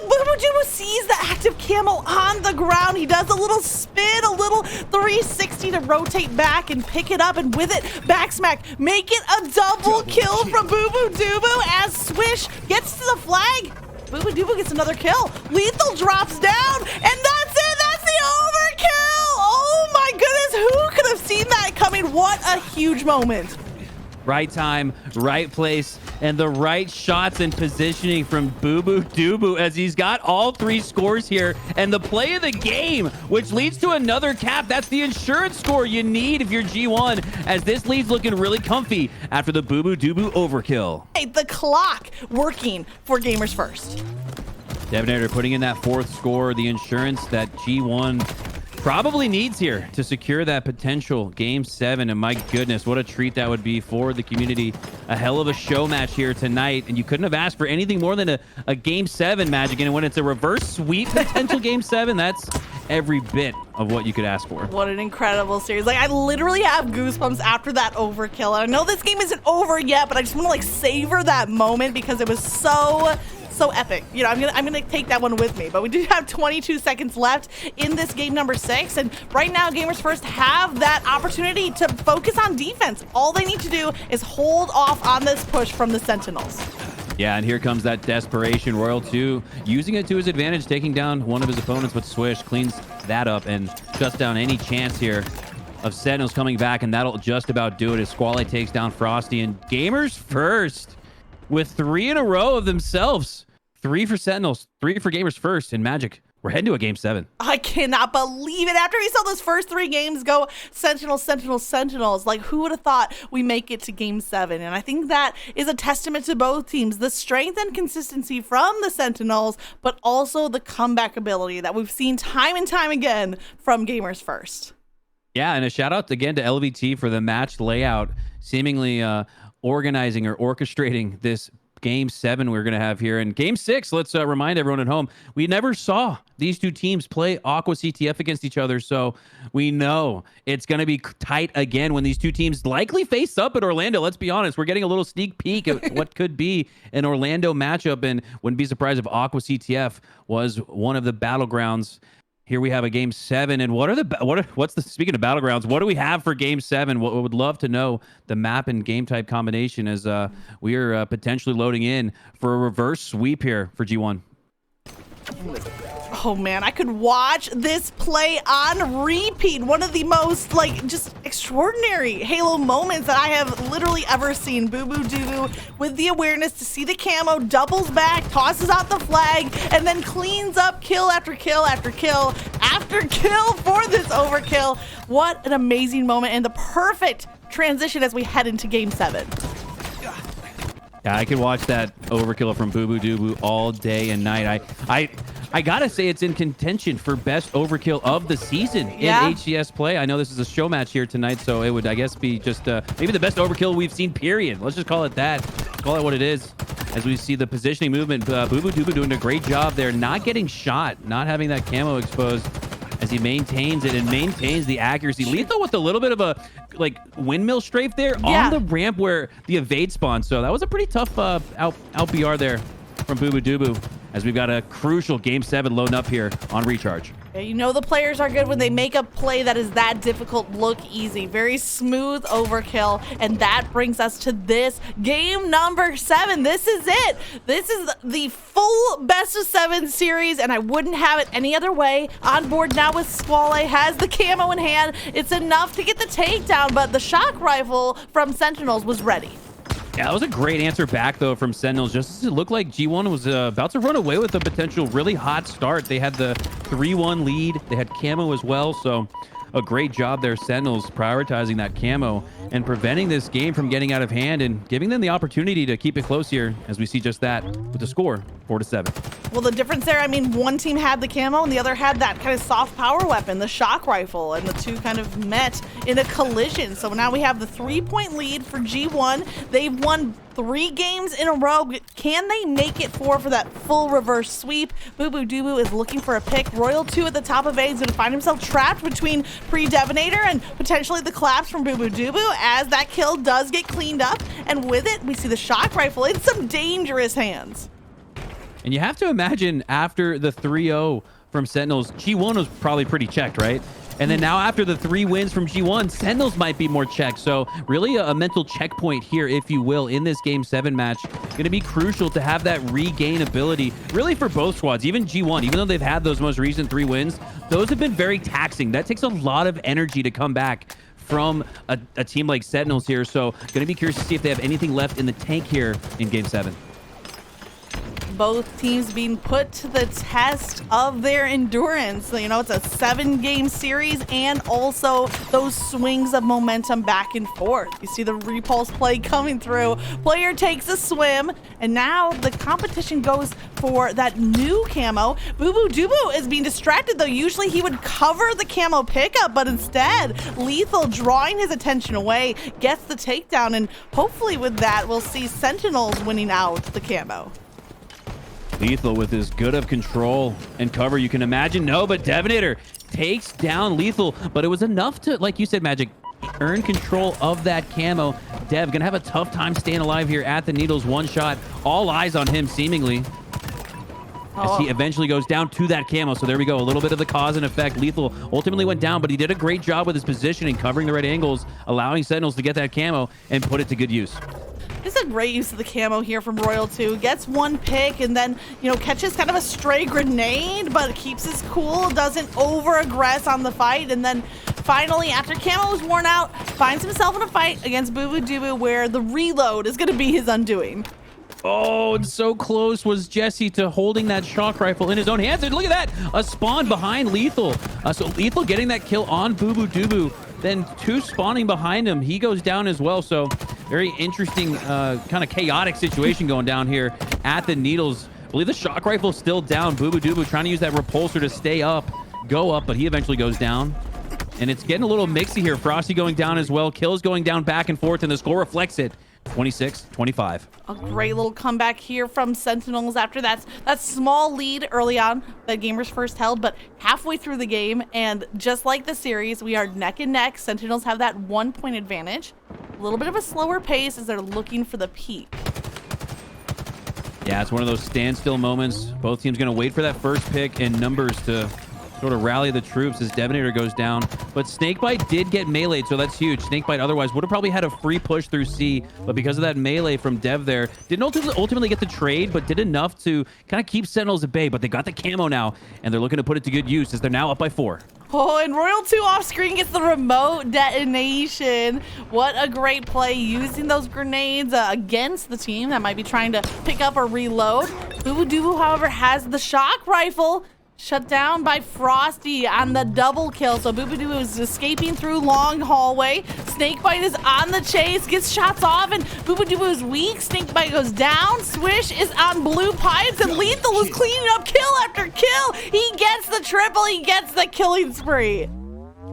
Bubu sees the active camo on the ground. He does a little spin, a little 360 to rotate back and pick it up, and with it, back smack, make it a double kill from Bubu Dubu as Swish gets to the flag. Bubu Dubu gets another kill. Lethal drops down, and that's it. That's the overkill. Oh my goodness, who could have seen that coming? What a huge moment. Right time, right place, and the right shots and positioning from Bubu Dubu as he's got all three scores here and the play of the game, which leads to another cap. That's the insurance score you need if you're G1, as this lead's looking really comfy after the Bubu Dubu overkill. Hey, the clock working for Gamers First. Devonator putting in that fourth score, the insurance that G1 probably needs here to secure that potential game 7. And my goodness, what a treat that would be for the community. A hell of a show match here tonight, and you couldn't have asked for anything more than a game 7, Magic. And when it's a reverse sweep potential game 7, that's every bit of what you could ask for. What an incredible series. Like, I literally have goosebumps after that overkill. I know this game isn't over yet, but I just want to like savor that moment because it was so epic. You know, I'm gonna take that one with me. But we do have 22 seconds left in this game number 6, and right now Gamers First have that opportunity to focus on defense. All they need to do is hold off on this push from the Sentinels. Yeah, and here comes that desperation. Royal 2 using it to his advantage, taking down one of his opponents with Swish, cleans that up and shuts down any chance here of Sentinels coming back, and that'll just about do it as Squall takes down Frosty. And Gamers First with 3 in a row of themselves. 3 for Sentinels, 3 for Gamers First, and Magic. We're heading to a game 7. I cannot believe it. After we saw those first 3 games go Sentinels, like who would have thought we make it to game 7? And I think that is a testament to both teams, the strength and consistency from the Sentinels, but also the comeback ability that we've seen time and time again from Gamers First. Yeah, and a shout out again to LVT for the match layout, seemingly organizing or orchestrating this game 7 we're going to have here. In game 6, let's remind everyone at home, we never saw these two teams play Aqua CTF against each other, so we know it's going to be tight again when these two teams likely face up at Orlando. Let's be honest, we're getting a little sneak peek at what could be an Orlando matchup, and wouldn't be surprised if Aqua CTF was one of the battlegrounds. Here we have a game 7, and speaking of battlegrounds, what do we have for game 7? What would love to know the map and game type combination as we are potentially loading in for a reverse sweep here for G1. Oh man, I could watch this play on repeat. One of the most like just extraordinary Halo moments that I have literally ever seen. Bubu Dubu with the awareness to see the camo, doubles back, tosses out the flag, and then cleans up kill after kill after kill after kill for this overkill. What an amazing moment and the perfect transition as we head into game 7. Yeah, I could watch that overkill from Bubu Dubu all day and night. I gotta say it's in contention for best overkill of the season in HCS play. I know this is a show match here tonight, so it would, I guess, be just maybe the best overkill we've seen, period. Let's just call it that. Call it what it is. As we see the positioning movement, Bubu Dubu doing a great job there, not getting shot, not having that camo exposed as he maintains it and maintains the accuracy. Lethal with a little bit of a like windmill strafe there on the ramp where the evade spawned. So that was a pretty tough out BR there from Bubu Dubu as we've got a crucial game 7 loading up here on Recharge. Yeah, you know the players are good when they make a play that is that difficult look easy. Very smooth overkill. And that brings us to this game number 7. This is it. This is the full best of 7 series, and I wouldn't have it any other way. On board now with Squall, has the camo in hand. It's enough to get the takedown, but the shock rifle from Sentinels was ready. Yeah, that was a great answer back, though, from Sentinels. Just as it looked like G1 was about to run away with a potential really hot start. They had the 3-1 lead. They had camo as well, so a great job there, Sentinels, prioritizing that camo and preventing this game from getting out of hand and giving them the opportunity to keep it close here, as we see just that with the score, 4-7. Well, the difference there, I mean, one team had the camo and the other had that kind of soft power weapon, the shock rifle, and the two kind of met in a collision. So now we have the 3-point lead for G1. They've won 3 games in a row. Can they make it 4 for that full reverse sweep? Bubu is looking for a pick. Royal 2 at the top of A is going to find himself trapped between Pre-Devinator and potentially the collapse from Bubu as that kill does get cleaned up. And with it, we see the shock rifle in some dangerous hands. And you have to imagine after the 3-0 from Sentinels, G1 was probably pretty checked, right? And then now after the 3 wins from G1, Sentinels might be more checked. So really a mental checkpoint here, if you will, in this Game 7 match. Going to be crucial to have that regain ability, really for both squads. Even G1, even though they've had those most recent 3 wins, those have been very taxing. That takes a lot of energy to come back from a team like Sentinels here. So going to be curious to see if they have anything left in the tank here in Game 7. Both teams being put to the test of their endurance. You know, it's a 7-game series and also those swings of momentum back and forth. You see the repulse play coming through. Player takes a swim, and now the competition goes for that new camo. Bubu is being distracted, though. Usually he would cover the camo pickup, but instead, Lethal drawing his attention away, gets the takedown, and hopefully with that, we'll see Sentinels winning out the camo. Lethal with as good of control and cover you can imagine. No, but Devinator takes down Lethal, but it was enough to, like you said, Magic, earn control of that camo. Dev gonna have a tough time staying alive here at the Needles. One shot, all eyes on him seemingly, as he eventually goes down to that camo. So there we go, a little bit of the cause and effect. Lethal ultimately went down, but he did a great job with his positioning, covering the right angles, allowing Sentinels to get that camo and put it to good use. This is a great use of the camo here from Royal 2. Gets one pick and then, you know, catches kind of a stray grenade, but keeps his cool, doesn't over-aggress on the fight, and then finally, after camo is worn out, finds himself in a fight against Bubu where the reload is going to be his undoing. Oh, and so close was Jesse to holding that shock rifle in his own hands. And look at that, a spawn behind Lethal. So Lethal getting that kill on Bubu. Then 2 spawning behind him. He goes down as well. So very interesting, kind of chaotic situation going down here at the Needles. I believe the shock rifle still down. Bubu trying to use that repulsor to stay up, go up, but he eventually goes down. And it's getting a little mixy here. Frosty going down as well. Kills going down back and forth, and the score reflects it. 26-25. A great little comeback here from Sentinels after that small lead early on that Gamers First held, but halfway through the game, and just like the series, we are neck and neck. Sentinels have that 1-point advantage. A little bit of a slower pace as they're looking for the peak. Yeah, it's one of those standstill moments. Both teams going to wait for that first pick and numbers to sort of rally the troops as Devinator goes down. But Snakebite did get meleeed, so that's huge. Snakebite otherwise would have probably had a free push through C, but because of that melee from Dev there, didn't ultimately get the trade, but did enough to kind of keep Sentinels at bay. But they got the camo now, and they're looking to put it to good use as they're now up by 4. Oh, and Royal 2 off screen gets the remote detonation. What a great play using those grenades against the team that might be trying to pick up or reload. Bubu, however, has the shock rifle. Shut down by Frosty on the double kill. So Bubu is escaping through long hallway. Snakebite is on the chase, gets shots off, and Bubu is weak. Snakebite goes down. Swish is on blue pipes, and Lethal is cleaning up kill after kill. He gets the triple. He gets the killing spree.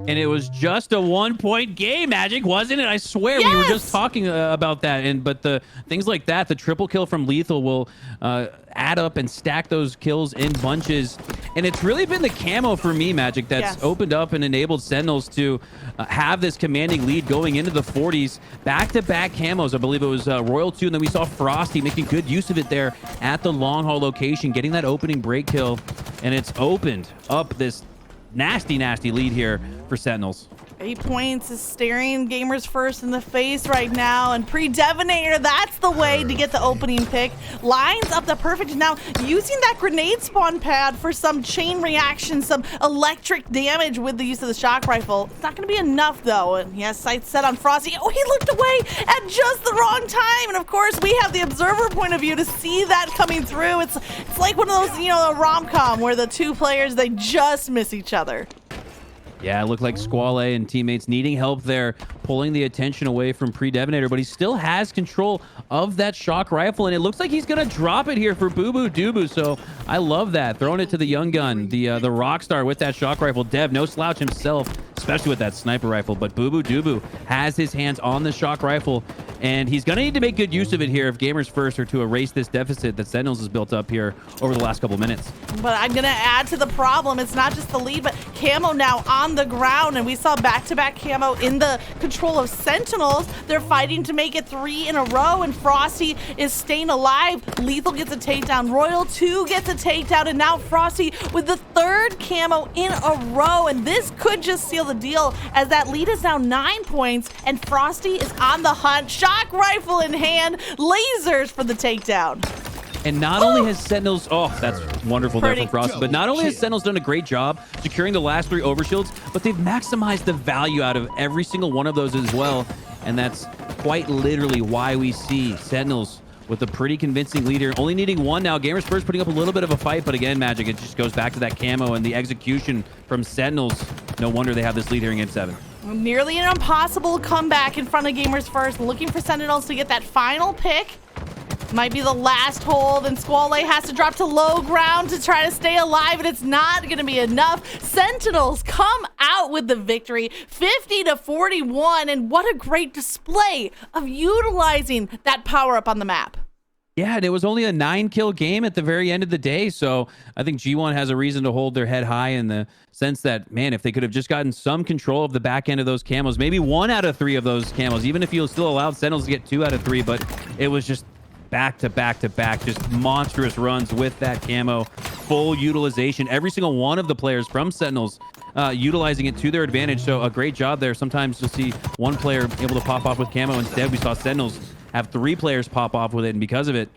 And it was just a 1-point game, Magic, wasn't it? I swear, yes! We were just talking about that. But the things like that, the triple kill from Lethal will add up and stack those kills in bunches. And it's really been the camo for me, Magic, that's opened up and enabled Sentinels to have this commanding lead going into the 40s. Back-to-back camos. I believe it was Royal 2, and then we saw Frosty making good use of it there at the long haul location, getting that opening break kill. And it's opened up this nasty lead here for Sentinels. 8 points is staring Gamers First in the face right now, and Pre-Devinator, that's the way to get the opening pick. Lines up the perfect now, using that grenade spawn pad for some chain reaction, some electric damage with the use of the shock rifle. It's not going to be enough though, and he has sights set on Frosty. Oh, he looked away at just the wrong time, and of course we have the observer point of view to see that coming through. It's like one of those, you know, a rom-com where the two players, they just miss each other. Yeah, it looked like Squale and teammates needing help there, pulling the attention away from Pre-Devinator, but he still has control of that shock rifle, and it looks like he's going to drop it here for Boo Boo Doo, so I love that. Throwing it to the young gun, the Rockstar with that shock rifle. Dev, no slouch himself, especially with that sniper rifle, but Boo Boo Doo has his hands on the shock rifle, and he's going to need to make good use of it here if Gamers First are to erase this deficit that Sentinels has built up here over the last couple minutes. But I'm going to add to the problem. It's not just the lead, but Camo now on the ground, and we saw back-to-back Camo in the control of Sentinels. They're fighting to make it 3 in a row, and Frosty is staying alive. Lethal gets a takedown. Royal 2 gets a takedown, and now Frosty with the 3rd Camo in a row, and this could just seal the deal as that lead is now 9 points, and Frosty is on the hunt. Shock rifle in hand, lasers for the takedown. And not only has Sentinels, oh, that's wonderful there from Frosty, but not only has Sentinels done a great job securing the last 3 overshields, but they've maximized the value out of every single one of those as well. And that's quite literally why we see Sentinels with a pretty convincing leader, only needing 1 now. Gamers First putting up a little bit of a fight, but again, Magic, it just goes back to that camo and the execution from Sentinels. No wonder they have this lead here in Game 7. Nearly an impossible comeback in front of Gamers First, looking for Sentinels to get that final pick. Might be the last hold, and Squale has to drop to low ground to try to stay alive, and it's not going to be enough. Sentinels come out with the victory, 50-41, and what a great display of utilizing that power-up on the map. Yeah, and it was only a 9-kill game at the very end of the day, so I think G1 has a reason to hold their head high in the sense that, man, if they could have just gotten some control of the back end of those camos, maybe 1 out of 3 of those camos, even if you still allowed Sentinels to get 2 out of 3, but it was just back to back to back, just monstrous runs with that camo, full utilization. Every single one of the players from Sentinels utilizing it to their advantage, so a great job there. Sometimes you'll see one player able to pop off with camo. Instead, we saw Sentinels have 3 players pop off with it, and because of it,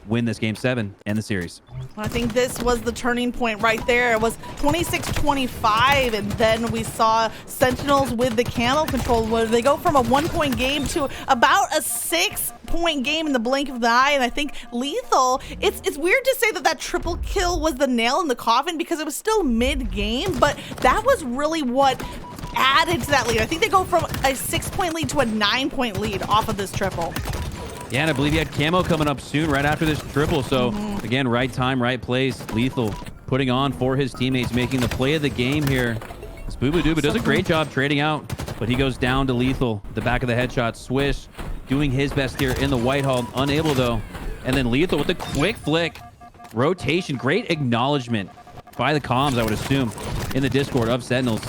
win this Game 7 and the series. I think this was the turning point right there. It was 26-25, and then we saw Sentinels with the camo control, where they go from a 1-point game to about a 6-point game in the blink of the eye. And I think Lethal, it's weird to say that that triple kill was the nail in the coffin because it was still mid-game, but that was really what added to that lead. I think they go from a 6-point lead to a 9-point lead off of this triple. Yeah, and I believe he had camo coming up soon right after this triple. So again, right time, right place. Lethal putting on for his teammates, making the play of the game here. This Boo Boo Doo does a great job trading out, but he goes down to Lethal. The back of the headshot. Swish doing his best here in the Whitehall. Unable though. And then Lethal with the quick flick. Rotation. Great acknowledgement by the comms, I would assume, in the Discord of Sentinels,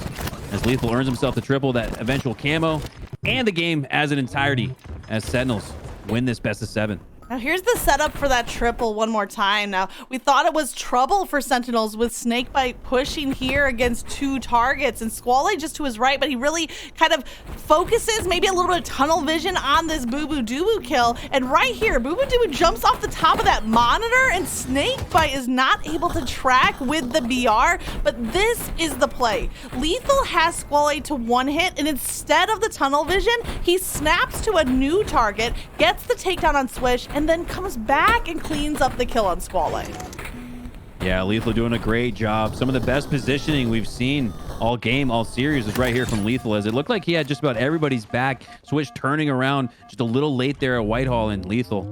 as Lethal earns himself the triple, that eventual camo, and the game as an entirety as Sentinels win this best of 7. Now here's the setup for that triple one more time. Now, we thought it was trouble for Sentinels with Snakebite pushing here against 2 targets, and Squale just to his right, but he really kind of focuses maybe a little bit of tunnel vision on this Boo Boo Doo kill. And right here, Boo Boo Doo jumps off the top of that monitor, and Snakebite is not able to track with the BR, but this is the play. Lethal has Squale to 1 hit, and instead of the tunnel vision, he snaps to a new target, gets the takedown on Swish, and then comes back and cleans up the kill on Squale. Yeah, Lethal doing a great job. Some of the best positioning we've seen all game, all series is right here from Lethal, as it looked like he had just about everybody's back. Swish turning around just a little late there at Whitehall, and Lethal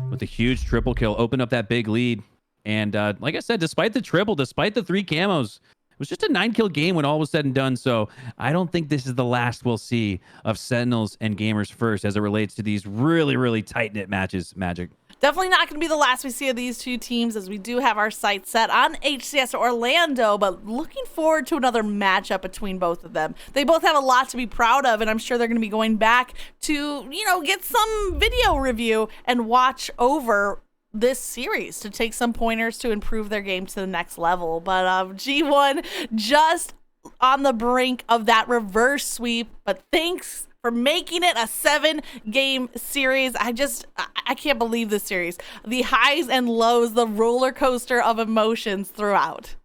with a huge triple kill opened up that big lead. And like I said, despite the triple, despite the 3 camos, it was just a 9-kill game when all was said and done. So I don't think this is the last we'll see of Sentinels and Gamers First as it relates to these really, really tight-knit matches, Magic. Definitely not going to be the last we see of these 2 teams, as we do have our sights set on HCS Orlando, but looking forward to another matchup between both of them. They both have a lot to be proud of, and I'm sure they're going to be going back to, you know, get some video review and watch over this series to take some pointers to improve their game to the next level. But G1 just on the brink of that reverse sweep, but thanks for making it a 7-game series. I can't believe this series. The highs and lows, the roller coaster of emotions throughout.